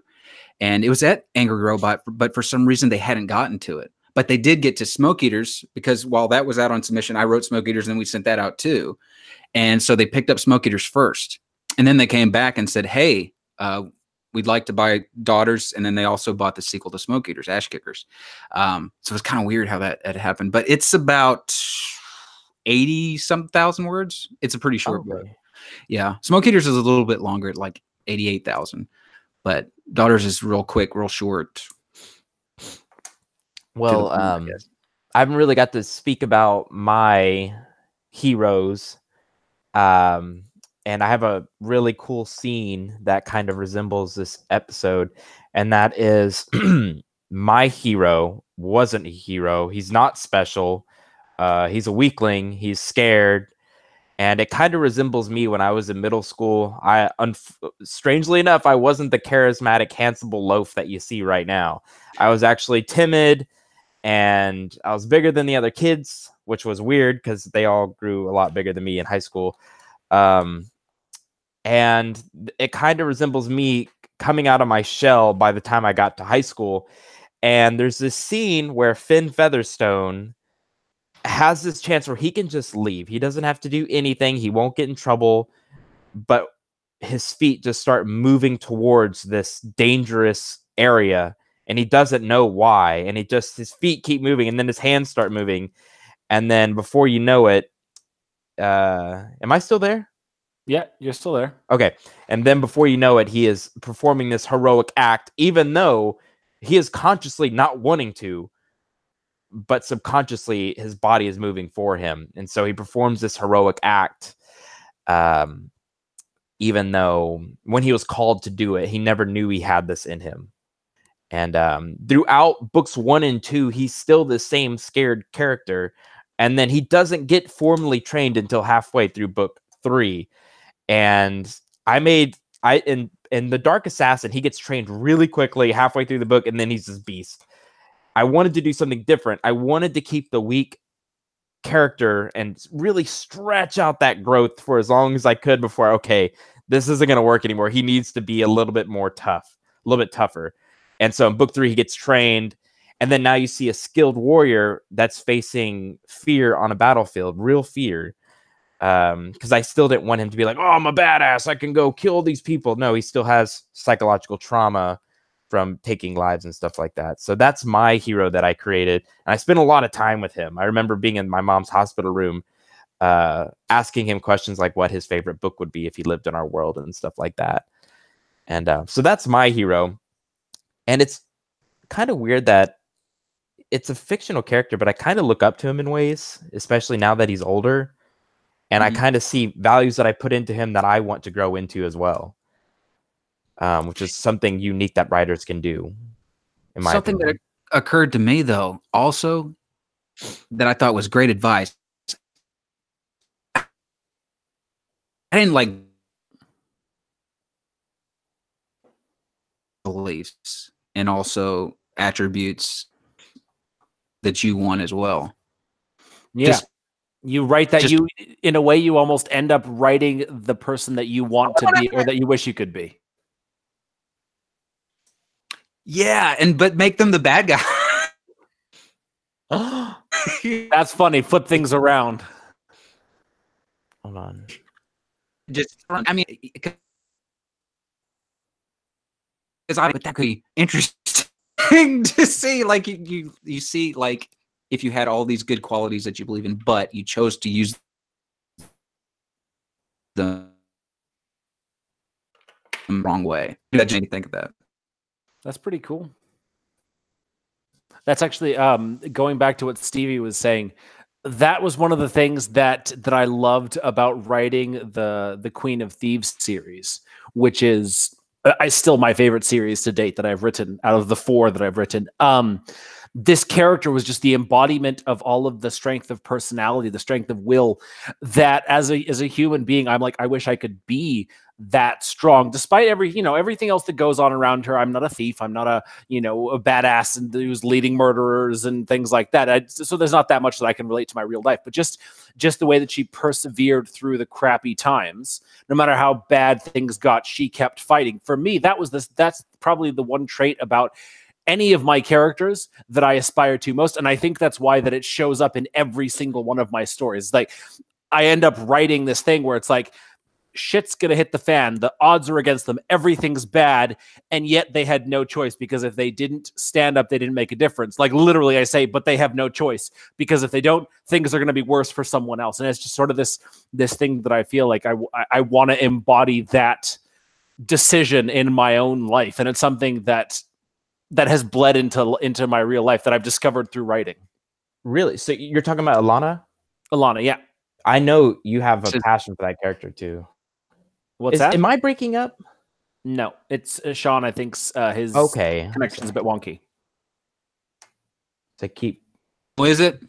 and it was at Angry Robot, but for some reason they hadn't gotten to it. But they did get to Smoke Eaters because while that was out on submission, I wrote Smoke Eaters and then we sent that out too. And so they picked up Smoke Eaters first. And then they came back and said, hey, we'd like to buy Daughters. And then they also bought the sequel to Smoke Eaters, Ash Kickers. So it's kind of weird how that had happened. But it's about 80-some thousand words. It's a pretty short book. Yeah. Smoke Eaters is a little bit longer, at like 88,000. But Daughters is real quick, real short. Well, I haven't really got to speak about my heroes. And I have a really cool scene that kind of resembles this episode. And that is my hero wasn't a hero. He's not special. He's a weakling. He's scared. And it kind of resembles me when I was in middle school. Strangely enough, I wasn't the charismatic, handsome loaf that you see right now. I was actually timid, and I was bigger than the other kids, which was weird because they all grew a lot bigger than me in high school. And it kind of resembles me coming out of my shell by the time I got to high school. And there's this scene where Finn Featherstone has this chance where he can just leave. He doesn't have to do anything. He won't get in trouble, but his feet just start moving towards this dangerous area, and he doesn't know why. And his feet keep moving, and then his hands start moving. And then before you know it, am I still there? Yeah, you're still there. Okay. And then before you know it, he is performing this heroic act, even though he is consciously not wanting to, but subconsciously his body is moving for him. And so he performs this heroic act, even though when he was called to do it, he never knew he had this in him. And throughout books 1 and 2, he's still the same scared character. And then he doesn't get formally trained until halfway through book 3. And in The Dark Assassin, he gets trained really quickly halfway through the book, and then he's this beast. I wanted to do something different. I wanted to keep the weak character and really stretch out that growth for as long as I could before, okay, this isn't going to work anymore. He needs to be a little bit more tough, a little bit tougher. And so in book 3, he gets trained. And then now you see a skilled warrior that's facing fear on a battlefield, real fear. Because I still didn't want him to be like, oh, I'm a badass, I can go kill these people. No, he still has psychological trauma from taking lives and stuff like that. So that's my hero that I created. And I spent a lot of time with him. I remember being in my mom's hospital room, asking him questions like what his favorite book would be if he lived in our world and stuff like that. And so that's my hero. And it's kind of weird that it's a fictional character, but I kind of look up to him in ways, especially now that he's older. And I kind of see values that I put into him that I want to grow into as well. Which is something unique that writers can do. In my Something opinion. that occurred to me, though, also that I thought was great advice. I didn't like beliefs and also attributes that you want as well. Yeah. You write that you, in a way, you almost end up writing the person that you want to be or that you wish you could be. Yeah, but make them the bad guy. That's funny. Flip things around. Hold on. I mean, because I would that could be interesting to see. Like you see, like if you had all these good qualities that you believe in, but you chose to use them the wrong way. That made me think of that. That's pretty cool. That's actually going back to what Stevie was saying. That was one of the things that I loved about writing the Queen of Thieves series, which is still my favorite series to date that I've written out of the 4 that I've written. This character was just the embodiment of all of the strength of personality, the strength of will, that as a human being, I'm like, I wish I could be that strong, despite everything else that goes on around her. I'm not a thief. I'm not a badass and who's leading murderers and things like that. So there's not that much that I can relate to my real life, but just the way that she persevered through the crappy times, no matter how bad things got, she kept fighting. For me, that's probably the one trait about any of my characters that I aspire to most. And I think that's why that it shows up in every single one of my stories. Like, I end up writing this thing where it's like, shit's gonna hit the fan, the odds are against them, everything's bad, and yet they had no choice, because if they didn't stand up, they didn't make a difference. Like, literally I say, but they have no choice, because if they don't, things are going to be worse for someone else. And it's just sort of this thing that I feel like I want to embody that decision in my own life, and it's something that has bled into my real life that I've discovered through writing. Really? So you're talking about Alana? Yeah. I know you have a passion for that character too. What's that? Am I breaking up? No, it's Sean. I think his connection's a bit wonky. To keep. What is it?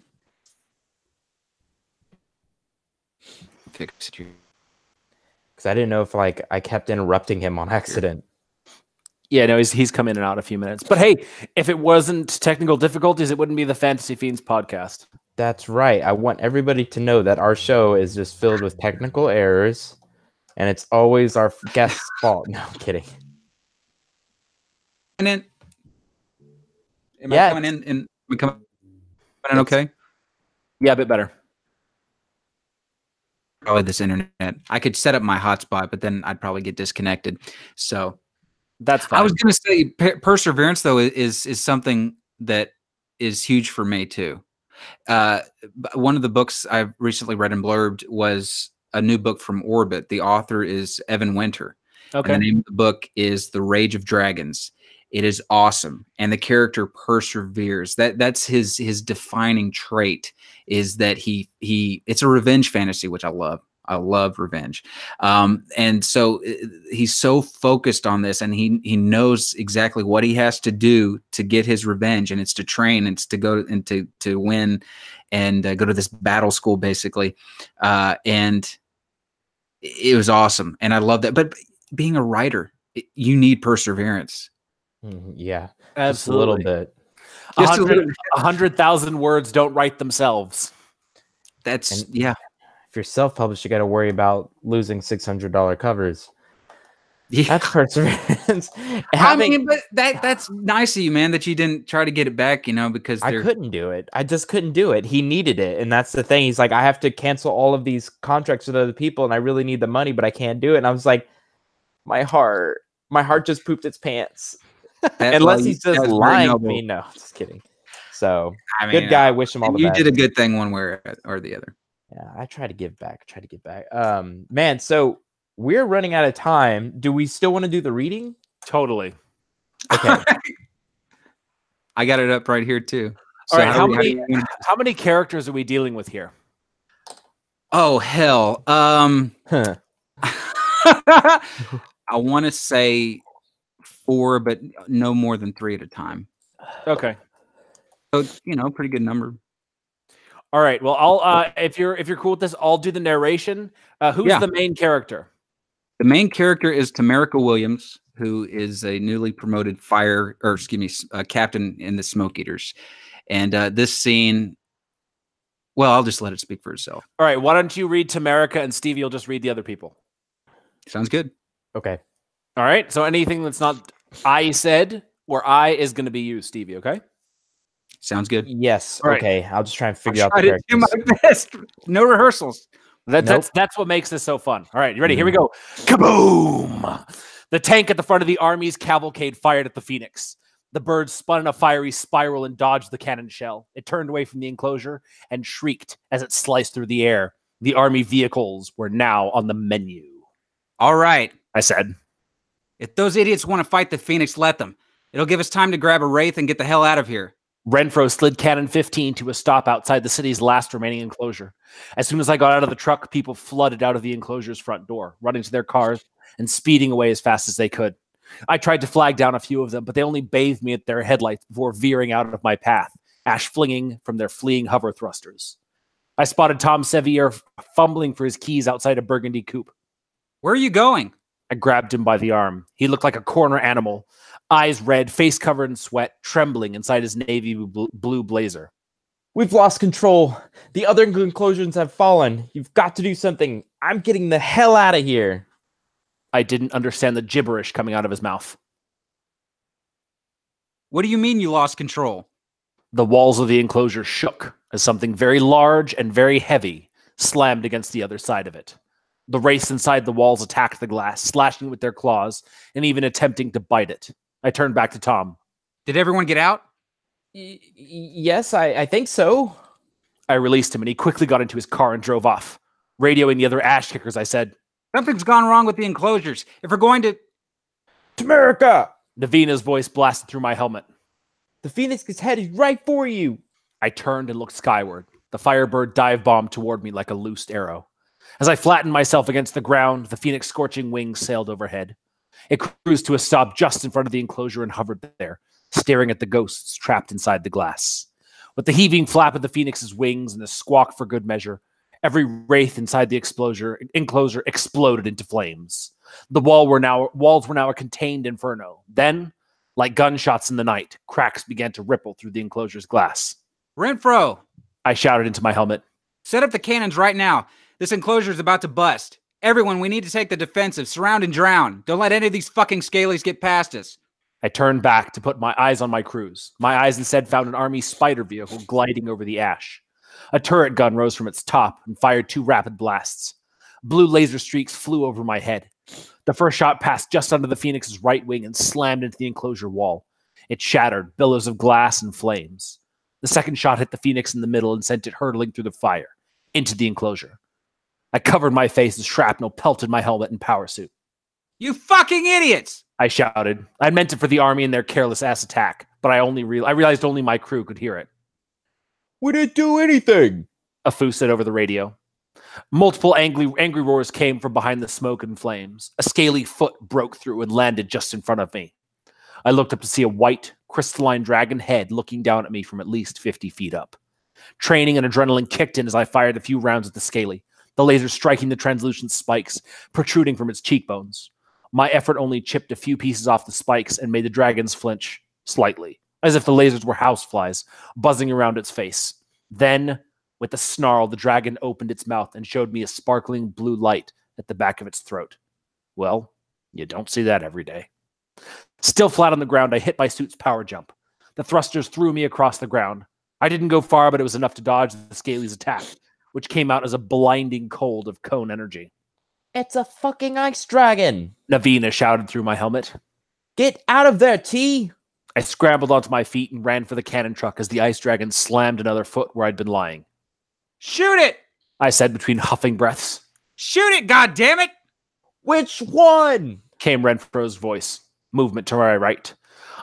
Fix it. Because I didn't know if I kept interrupting him on accident. Yeah, no, he's come in and out a few minutes. But hey, if it wasn't technical difficulties, it wouldn't be the Fantasy Fiends podcast. That's right. I want everybody to know that our show is just filled with technical errors, and it's always our guest's fault. No, I'm kidding. And then, am I coming in? Am I coming in okay? Yeah, a bit better. Probably this internet. I could set up my hotspot, but then I'd probably get disconnected. So that's fine. I was going to say perseverance, though, is something that is huge for me too. One of the books I've recently read and blurbed was a new book from Orbit. The author is Evan Winter. Okay. And the name of the book is The Rage of Dragons. It is awesome, and the character perseveres. That's his defining trait, is that it's a revenge fantasy, which I love. I love revenge. And so he's so focused on this, and he knows exactly what he has to do to get his revenge, and it's to train, it's to go and to win, and go to this battle school, basically. And it was awesome, and I love that. But being a writer, you need perseverance. Yeah, absolutely. Just a little bit. Just 100,000 words don't write themselves. If you're self-published, you got to worry about losing $600 covers. Yeah, that's perseverance. I mean, but that's nice of you, man, that you didn't try to get it back, because I couldn't do it. I just couldn't do it. He needed it, and that's the thing. He's like, I have to cancel all of these contracts with other people, and I really need the money, but I can't do it. And I was like, my heart just pooped its pants. Unless he's just lying to me. No, just kidding. So, good guy. Wish him all the best. You did a good thing one way or the other. Yeah, I try to give back. Man, so we're running out of time. Do we still want to do the reading? Totally. Okay. I got it up right here too. So all right, how many characters are we dealing with here? Oh hell. I want to say 4, but no more than 3 at a time. Okay. So, pretty good number. All right. Well, I'll if you're cool with this, I'll do the narration. Who's the main character? The main character is Tamarica Williams, who is a newly promoted captain in the Smoke Eaters. And this scene, well, I'll just let it speak for itself. All right. Why don't you read Tamarica, and Stevie will just read the other people. Sounds good. Okay. All right. So anything that's not I said or I is going to be you, Stevie. Okay. Sounds good. Yes. All okay. right. I'll just try and figure out the characters. Do my best. No rehearsals. That's what makes this so fun. All right. You ready? Here we go. Kaboom! The tank at the front of the army's cavalcade fired at the Phoenix. The bird spun in a fiery spiral and dodged the cannon shell. It turned away from the enclosure and shrieked as it sliced through the air. The army vehicles were now on the menu. All right. I said. If those idiots want to fight the Phoenix, let them. It'll give us time to grab a wraith and get the hell out of here. Renfro slid Cannon 15 to a stop outside the city's last remaining enclosure. As soon as I got out of the truck, people flooded out of the enclosure's front door, running to their cars and speeding away as fast as they could. I tried to flag down a few of them, but they only bathed me at their headlights before veering out of my path, ash flinging from their fleeing hover thrusters. I spotted Tom Sevier fumbling for his keys outside a burgundy coupe. Where are you going? I grabbed him by the arm. He looked like a corner animal, eyes red, face covered in sweat, trembling inside his navy blue blazer. We've lost control. The other enclosures have fallen. You've got to do something. I'm getting the hell out of here. I didn't understand the gibberish coming out of his mouth. What do you mean you lost control? The walls of the enclosure shook as something very large and very heavy slammed against the other side of it. The wraiths inside the walls attacked the glass, slashing with their claws and even attempting to bite it. I turned back to Tom. Did everyone get out? Yes, I think so. I released him and he quickly got into his car and drove off. Radioing the other ash kickers, I said, Something's gone wrong with the enclosures. If we're going to America! Navina's voice blasted through my helmet. The Phoenix is headed right for you. I turned and looked skyward. The Firebird dive-bombed toward me like a loosed arrow. As I flattened myself against the ground, the Phoenix scorching wings sailed overhead. It cruised to a stop just in front of the enclosure and hovered there, staring at the ghosts trapped inside the glass. With the heaving flap of the Phoenix's wings and the squawk for good measure, every wraith inside the enclosure exploded into flames. The walls were now a contained inferno. Then, like gunshots in the night, cracks began to ripple through the enclosure's glass. Renfro! I shouted into my helmet. Set up the cannons right now. This enclosure is about to bust. Everyone, we need to take the defensive. Surround and drown. Don't let any of these fucking scalies get past us. I turned back to put my eyes on my crews. My eyes instead found an army spider vehicle gliding over the ash. A turret gun rose from its top and fired 2 rapid blasts. Blue laser streaks flew over my head. The first shot passed just under the Phoenix's right wing and slammed into the enclosure wall. It shattered, billows of glass and flames. The second shot hit the Phoenix in the middle and sent it hurtling through the fire, into the enclosure. I covered my face as shrapnel pelted my helmet and power suit. You fucking idiots! I shouted. I meant it for the army and their careless ass attack, but I realized only my crew could hear it. We didn't do anything, a foo said over the radio. Multiple angry roars came from behind the smoke and flames. A scaly foot broke through and landed just in front of me. I looked up to see a white, crystalline dragon head looking down at me from at least 50 feet up. Training and adrenaline kicked in as I fired a few rounds at the scaly, the laser striking the translucent spikes protruding from its cheekbones. My effort only chipped a few pieces off the spikes and made the dragons flinch slightly, as if the lasers were houseflies buzzing around its face. Then, with a snarl, the dragon opened its mouth and showed me a sparkling blue light at the back of its throat. Well, you don't see that every day. Still flat on the ground, I hit my suit's power jump. The thrusters threw me across the ground. I didn't go far, but it was enough to dodge the Scaly's attack, which came out as a blinding cold of cone energy. It's a fucking ice dragon! Navina shouted through my helmet. Get out of there, T! I scrambled onto my feet and ran for the cannon truck as the ice dragon slammed another foot where I'd been lying. Shoot it! I said between huffing breaths. Shoot it, goddammit! Which one? Came Renfro's voice. Movement to my right.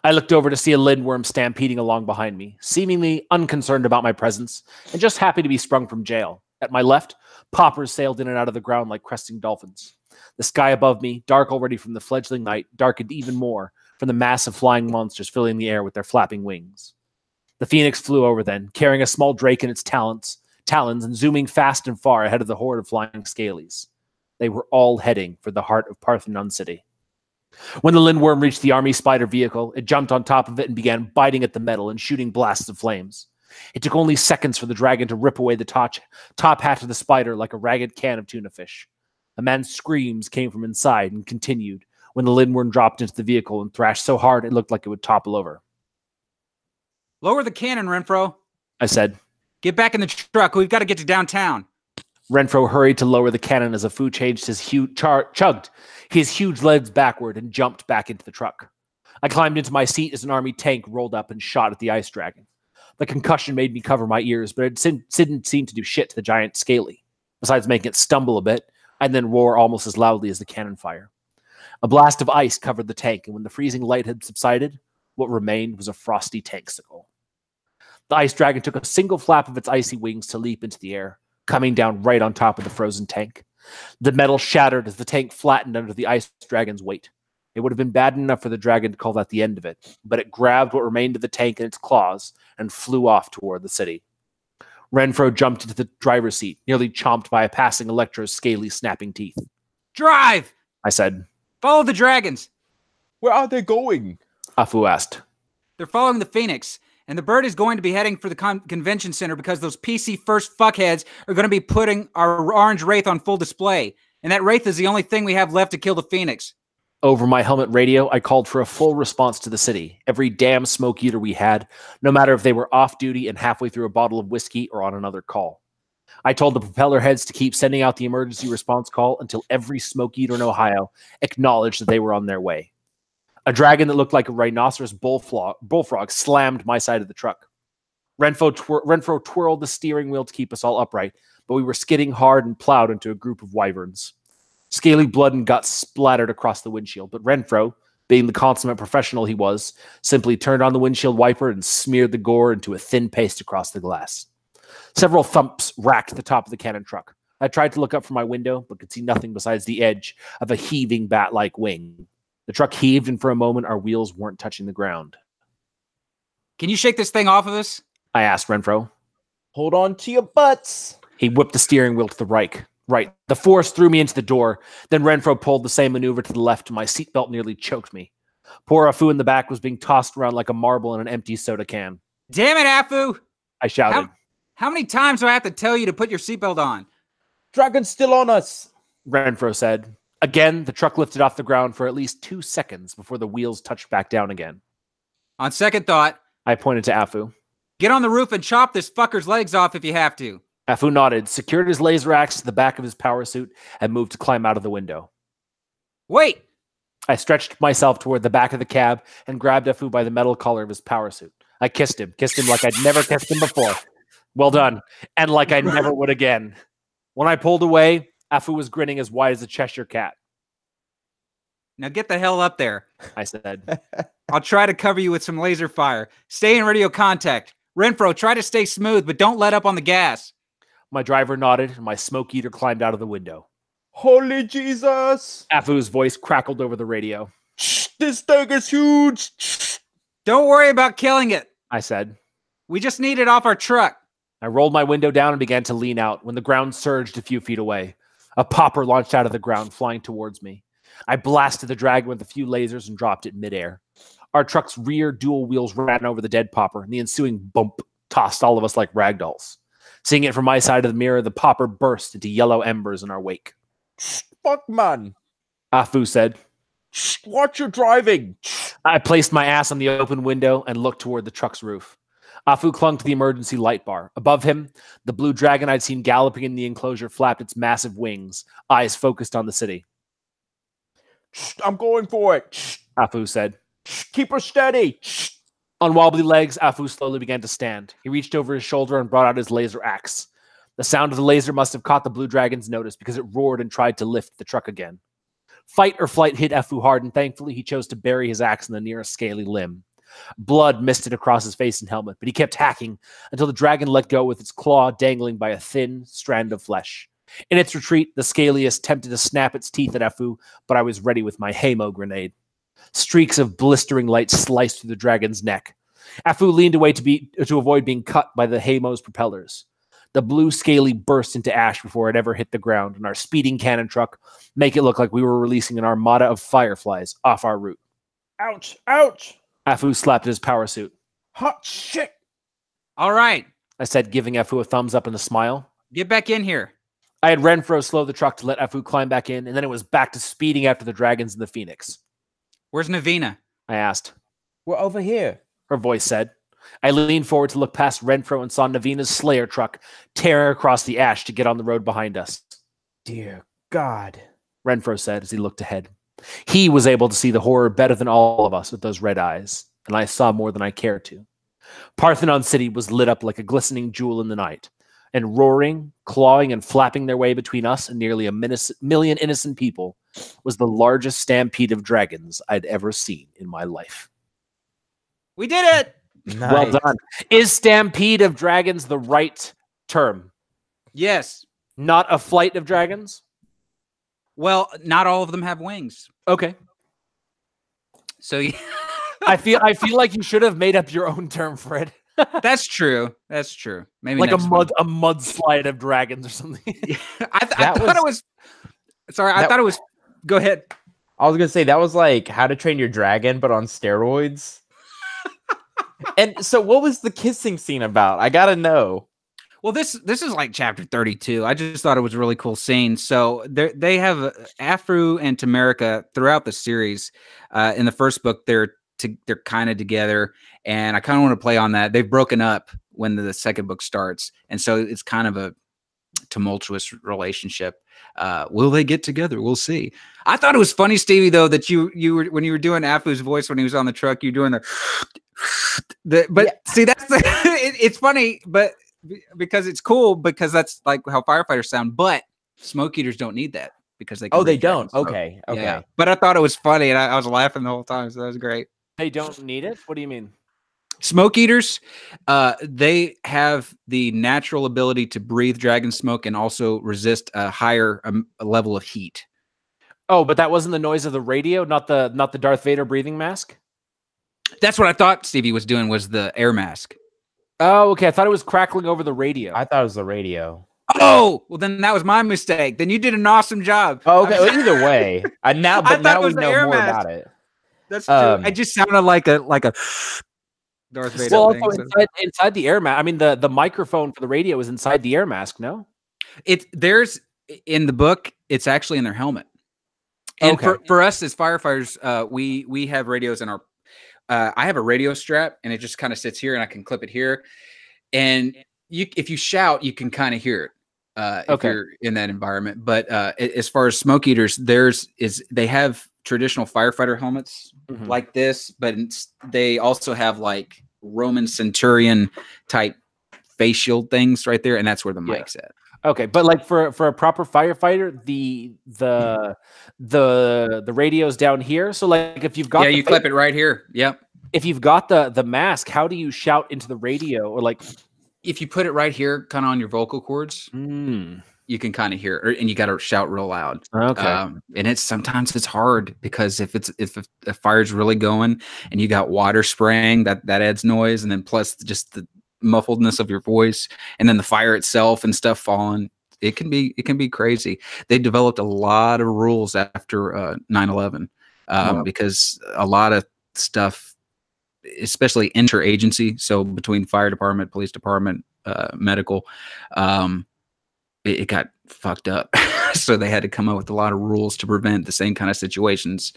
I looked over to see a lindworm stampeding along behind me, seemingly unconcerned about my presence, and just happy to be sprung from jail. At my left, poppers sailed in and out of the ground like cresting dolphins. The sky above me, dark already from the fledgling night, darkened even more from the mass of flying monsters filling the air with their flapping wings. The Phoenix flew over then, carrying a small drake in its talons and zooming fast and far ahead of the horde of flying scalies. They were all heading for the heart of Parthenon City. When the lindworm reached the army spider vehicle, it jumped on top of it and began biting at the metal and shooting blasts of flames. It took only seconds for the dragon to rip away the top hat of the spider like a ragged can of tuna fish. A man's screams came from inside and continued when the lindworm dropped into the vehicle and thrashed so hard it looked like it would topple over. Lower the cannon, Renfro, I said. Get back in the truck. We've got to get to downtown. Renfro hurried to lower the cannon as a foo chugged his huge legs backward and jumped back into the truck. I climbed into my seat as an army tank rolled up and shot at the ice dragon. The concussion made me cover my ears, but it didn't seem to do shit to the giant scaly, besides making it stumble a bit and then roar almost as loudly as the cannon fire. A blast of ice covered the tank, and when the freezing light had subsided, What remained was a frosty tanksicle. The ice dragon took a single flap of its icy wings to leap into the air, coming down right on top of the frozen tank. The metal shattered as the tank flattened under the ice dragon's weight. It would have been bad enough for the dragon to call that the end of it, but it grabbed what remained of the tank in its claws and flew off toward the city. Renfro jumped into the driver's seat, nearly chomped by a passing Electro's scaly, snapping teeth. Drive! I said. Follow the dragons. Where are they going? Afu asked. They're following the Phoenix, and the bird is going to be heading for the convention center because those PC first fuckheads are going to be putting our orange Wraith on full display. And that Wraith is the only thing we have left to kill the Phoenix. Over my helmet radio, I called for a full response to the city. Every damn smoke eater we had, no matter if they were off duty and halfway through a bottle of whiskey or on another call. I told the propeller heads to keep sending out the emergency response call until every smoke eater in Ohio acknowledged that they were on their way. A dragon that looked like a rhinoceros bullfrog slammed my side of the truck. Renfro twirled the steering wheel to keep us all upright, but we were skidding hard and plowed into a group of wyverns. Scaly blood and guts splattered across the windshield, but Renfro, being the consummate professional he was, simply turned on the windshield wiper and smeared the gore into a thin paste across the glass. Several thumps racked the top of the cannon truck. I tried to look up from my window, but could see nothing besides the edge of a heaving bat-like wing. The truck heaved, and for a moment, our wheels weren't touching the ground. Can you shake this thing off of us? I asked Renfro. Hold on to your butts. He whipped the steering wheel to the right. The force threw me into the door. Then Renfro pulled the same maneuver to the left. My seatbelt nearly choked me. Poor Afu in the back was being tossed around like a marble in an empty soda can. Damn it, Afu! I shouted. How many times do I have to tell you to put your seatbelt on? Dragon's still on us, Renfro said. Again, the truck lifted off the ground for at least 2 seconds before the wheels touched back down again. On second thought, I pointed to Afu. Get on the roof and chop this fucker's legs off if you have to. Afu nodded, secured his laser axe to the back of his power suit, and moved to climb out of the window. Wait! I stretched myself toward the back of the cab and grabbed Afu by the metal collar of his power suit. I kissed him like I'd never kissed him before. Well done. And like I never would again. When I pulled away, Afu was grinning as wide as a Cheshire cat. Now get the hell up there, I said. I'll try to cover you with some laser fire. Stay in radio contact. Renfro, try to stay smooth, but don't let up on the gas. My driver nodded, and my smoke eater climbed out of the window. Holy Jesus! Afu's voice crackled over the radio. This thing is huge! Don't worry about killing it, I said. We just need it off our truck. I rolled my window down and began to lean out when the ground surged a few feet away. A popper launched out of the ground, flying towards me. I blasted the dragon with a few lasers and dropped it midair. Our truck's rear dual wheels ran over the dead popper, and the ensuing bump tossed all of us like ragdolls. Seeing it from my side of the mirror, the popper burst into yellow embers in our wake. Fuck, man. Afu said. Watch your driving. I placed my ass on the open window and looked toward the truck's roof. Afu clung to the emergency light bar. Above him, the blue dragon I'd seen galloping in the enclosure flapped its massive wings, eyes focused on the city. I'm going for it, Afu said. Keep her steady. On wobbly legs, Afu slowly began to stand. He reached over his shoulder and brought out his laser axe. The sound of the laser must have caught the blue dragon's notice because it roared and tried to lift the truck again. Fight or flight hit Afu hard, and thankfully he chose to bury his axe in the nearest scaly limb. Blood misted across his face and helmet, but he kept hacking until the dragon let go with its claw dangling by a thin strand of flesh. In its retreat, the scaliest attempted to snap its teeth at Afu, but I was ready with my Hamo grenade. Streaks of blistering light sliced through the dragon's neck. Afu leaned away to avoid being cut by the Hamo's propellers. The blue scaly burst into ash before it ever hit the ground, and our speeding cannon truck make it look like we were releasing an armada of fireflies off our route. Ouch, ouch. Afu slapped at his power suit. Hot shit. All right. I said, giving Afu a thumbs up and a smile. Get back in here. I had Renfro slow the truck to let Afu climb back in, and then it was back to speeding after the dragons and the Phoenix. Where's Navina? I asked. We're over here, her voice said. I leaned forward to look past Renfro and saw Navina's Slayer truck tear across the ash to get on the road behind us. Dear God, Renfro said as he looked ahead. He was able to see the horror better than all of us with those red eyes, and I saw more than I cared to. Parthenon City was lit up like a glistening jewel in the night, and roaring, clawing, and flapping their way between us and nearly a million innocent people was the largest stampede of dragons I'd ever seen in my life. We did it. Well Nice. done. Is Stampede of Dragons the right term? Yes. Not a flight of dragons? Well, not all of them have wings. Okay. So yeah. I feel like you should have made up your own term for it. That's true. That's true. Maybe Like a next one. mudslide of dragons or something. I thought it was. Sorry, I thought it was. Go ahead. I was gonna say that was like How to Train Your Dragon, but on steroids. And so, what was the kissing scene about? I gotta know. Well, this is like chapter 32. I just thought it was a really cool scene. So they have Afru and Tamerica throughout the series. In the first book, they're kind of together, and I kind of want to play on that. They've broken up when the second book starts, and so it's kind of a tumultuous relationship. Will they get together? We'll see. I thought it was funny, Stevie, though, that you were when you were doing Afru's voice when he was on the truck, you're doing see, that's it's funny, but because it's cool, because that's like how firefighters sound. But smoke eaters don't need that because they. Oh, they don't. Okay. Yeah. But I thought it was funny, and I was laughing the whole time, so that was great. They don't need it? What do you mean? Smoke eaters, they have the natural ability to breathe dragon smoke and also resist a higher level of heat. Oh, but that wasn't the noise of the radio, not the Darth Vader breathing mask? That's what I thought Stevie was doing, was the air mask. Oh, okay. I thought it was crackling over the radio. I thought it was the radio. Oh, well, then that was my mistake. Then you did an awesome job. Oh, okay. Well, either way, now thought we it was the know air more mask. about it. That's true. I just sounded like a Darth Vader. Well, thing, also inside the air mask. I mean, the microphone for the radio is inside the air mask. No, there's in the book. It's actually in their helmet. And for us as firefighters, we have radios in our. I have a radio strap, and it just kind of sits here, and I can clip it here. And if you shout, you can kind of hear it if you're in that environment. But as far as smoke eaters, they have traditional firefighter helmets like this, but they also have like Roman centurion type face shield things right there, and that's where the mic's at. Okay, but like for a proper firefighter, the radio's down here. So like if you've got you clip it right here. Yep. If you've got the mask, how do you shout into the radio? Or like if you put it right here, kind of on your vocal cords, you can kind of hear it, and you got to shout real loud. Okay. And sometimes it's hard because if the fire's really going and you got water spraying, that adds noise, and then plus just the muffledness of your voice, and then the fire itself and stuff falling, it can be crazy. They developed a lot of rules after 9/11 because a lot of stuff, especially interagency, so between fire department, police department, medical, it got fucked up. So they had to come up with a lot of rules to prevent the same kind of situations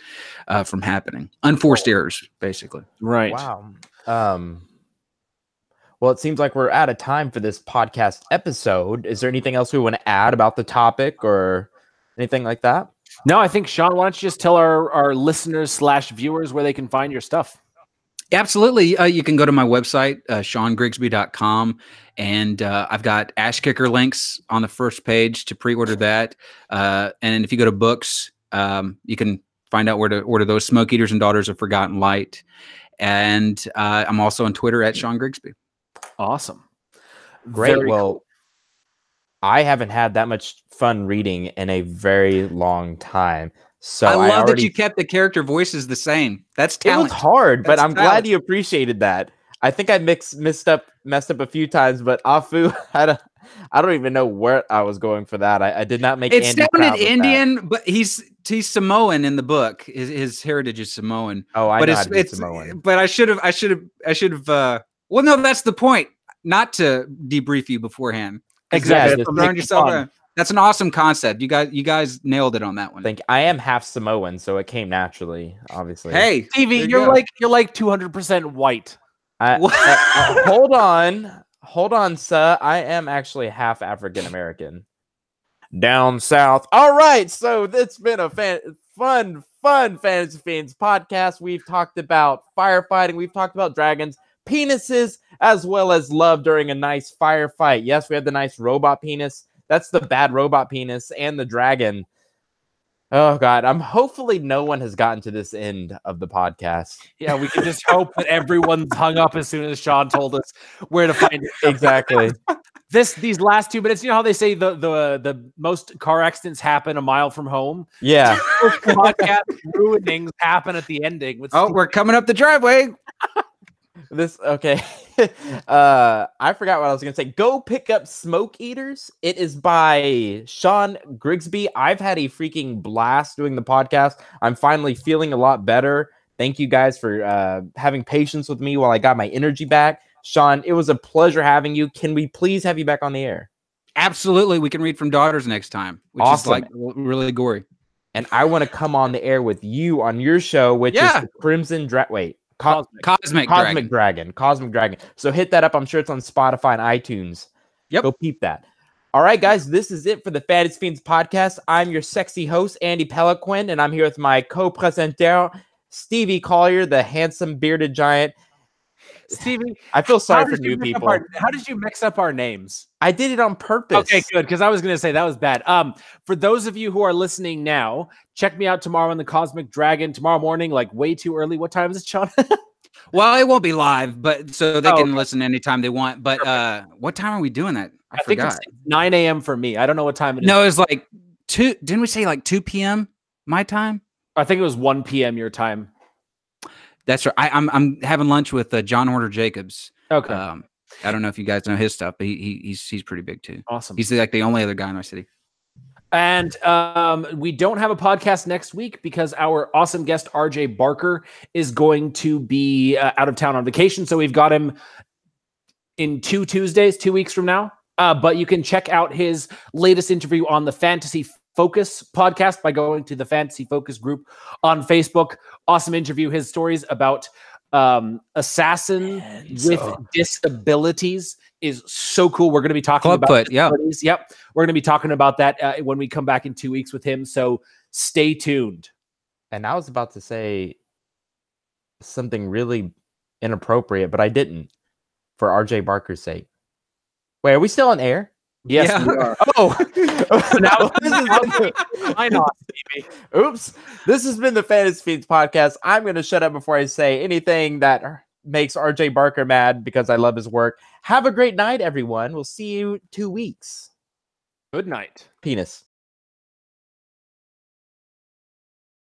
from happening. Unforced errors, basically. Right. Wow. Well, it seems like we're out of time for this podcast episode. Is there anything else we want to add about the topic or anything like that? No, I think, Sean, why don't you just tell our listeners / viewers where they can find your stuff? Absolutely. You can go to my website, SeanGrigsby.com, and I've got Ash Kicker links on the first page to pre-order that. And if you go to books, you can find out where to order those, Smoke Eaters and Daughters of Forgotten Light. And I'm also on Twitter at Sean Grigsby. Awesome. Great. Very well, cool. I haven't had that much fun reading in a very long time. So I love that you kept the character voices the same. That's talent. It was hard, but I'm talent. glad you appreciated that. I think I messed up a few times, but Afu I don't even know where I was going for that. I did not make it Andy sounded proud with Indian, that. but he's Samoan in the book. His heritage is Samoan. Oh, I but know how to be Samoan. But I should have. Well, no, that's the point. Not to debrief you beforehand. Exactly. That's an awesome concept. You guys nailed it on that one. I am half Samoan, so it came naturally. Obviously. Hey, TV, you're like 200% white. Hold on, sir. I am actually half African American. Down south. All right, so it's been a fun Fantasy Fiends podcast. We've talked about firefighting. We've talked about dragons, penises, as well as love during a nice firefight. Yes, we had the nice robot penis. That's the bad robot penis and the dragon. Oh God, hopefully no one has gotten to this end of the podcast. Yeah, we can just hope that everyone's hung up as soon as Sean told us where to find it. Exactly. These last 2 minutes, you know how they say the most car accidents happen a mile from home? Yeah. Podcast ruinings happen at the ending. We're coming up the driveway. Okay. I forgot what I was gonna say. Go pick up Smoke Eaters. It is by Sean Grigsby. I've had a freaking blast doing the podcast. I'm finally feeling a lot better. Thank you guys for having patience with me while I got my energy back. Sean, it was a pleasure having you. Can we please have you back on the air? Absolutely. We can read from Daughters next time, which Awesome. is like really gory. And I want to come on the air with you on your show, which is the Crimson Cosmic Dragon. So hit that up. I'm sure it's on Spotify and iTunes. Yep. Go peep that. All right, guys, this is it for the Fantasy Fiends podcast. I'm your sexy host, Andy Peliquin, and I'm here with my co-presenter, Stevie Collier, the handsome bearded giant. Stevie, I feel sorry for new people. How did you mix up our names? I did it on purpose. Okay, good, because I was going to say that was bad. For those of you who are listening now, check me out tomorrow on the Cosmic Dragon. Tomorrow morning, like way too early. What time is it, Sean? Well, it won't be live, but so they can listen anytime they want. But what time are we doing that? I forgot. Think it's 9 a.m. for me. I don't know what time it is. No, it was like 2. Didn't we say like 2 p.m. my time? I think it was 1 p.m. your time. That's right. I'm having lunch with John Horner Jacobs. Okay. I don't know if you guys know his stuff, but he's pretty big too. Awesome. He's like the only other guy in my city. And we don't have a podcast next week because our awesome guest RJ Barker is going to be out of town on vacation. So we've got him in 2 Tuesdays, 2 weeks from now. But you can check out his latest interview on the Fantasy Focus podcast by going to the Fantasy Focus group on Facebook. Awesome interview. His stories about assassin with disabilities is so cool. We're going to be talking about disabilities. Yep. We're going to be talking about that when we come back in 2 weeks with him. So stay tuned. And I was about to say something really inappropriate, but I didn't, for RJ Barker's sake. Wait, are we still on air? Yes, we are. Oh, now I know. Oops. This has been the Fantasy Fiends podcast. I'm going to shut up before I say anything that makes RJ Barker mad because I love his work. Have a great night, everyone. We'll see you 2 weeks. Good night. Penis.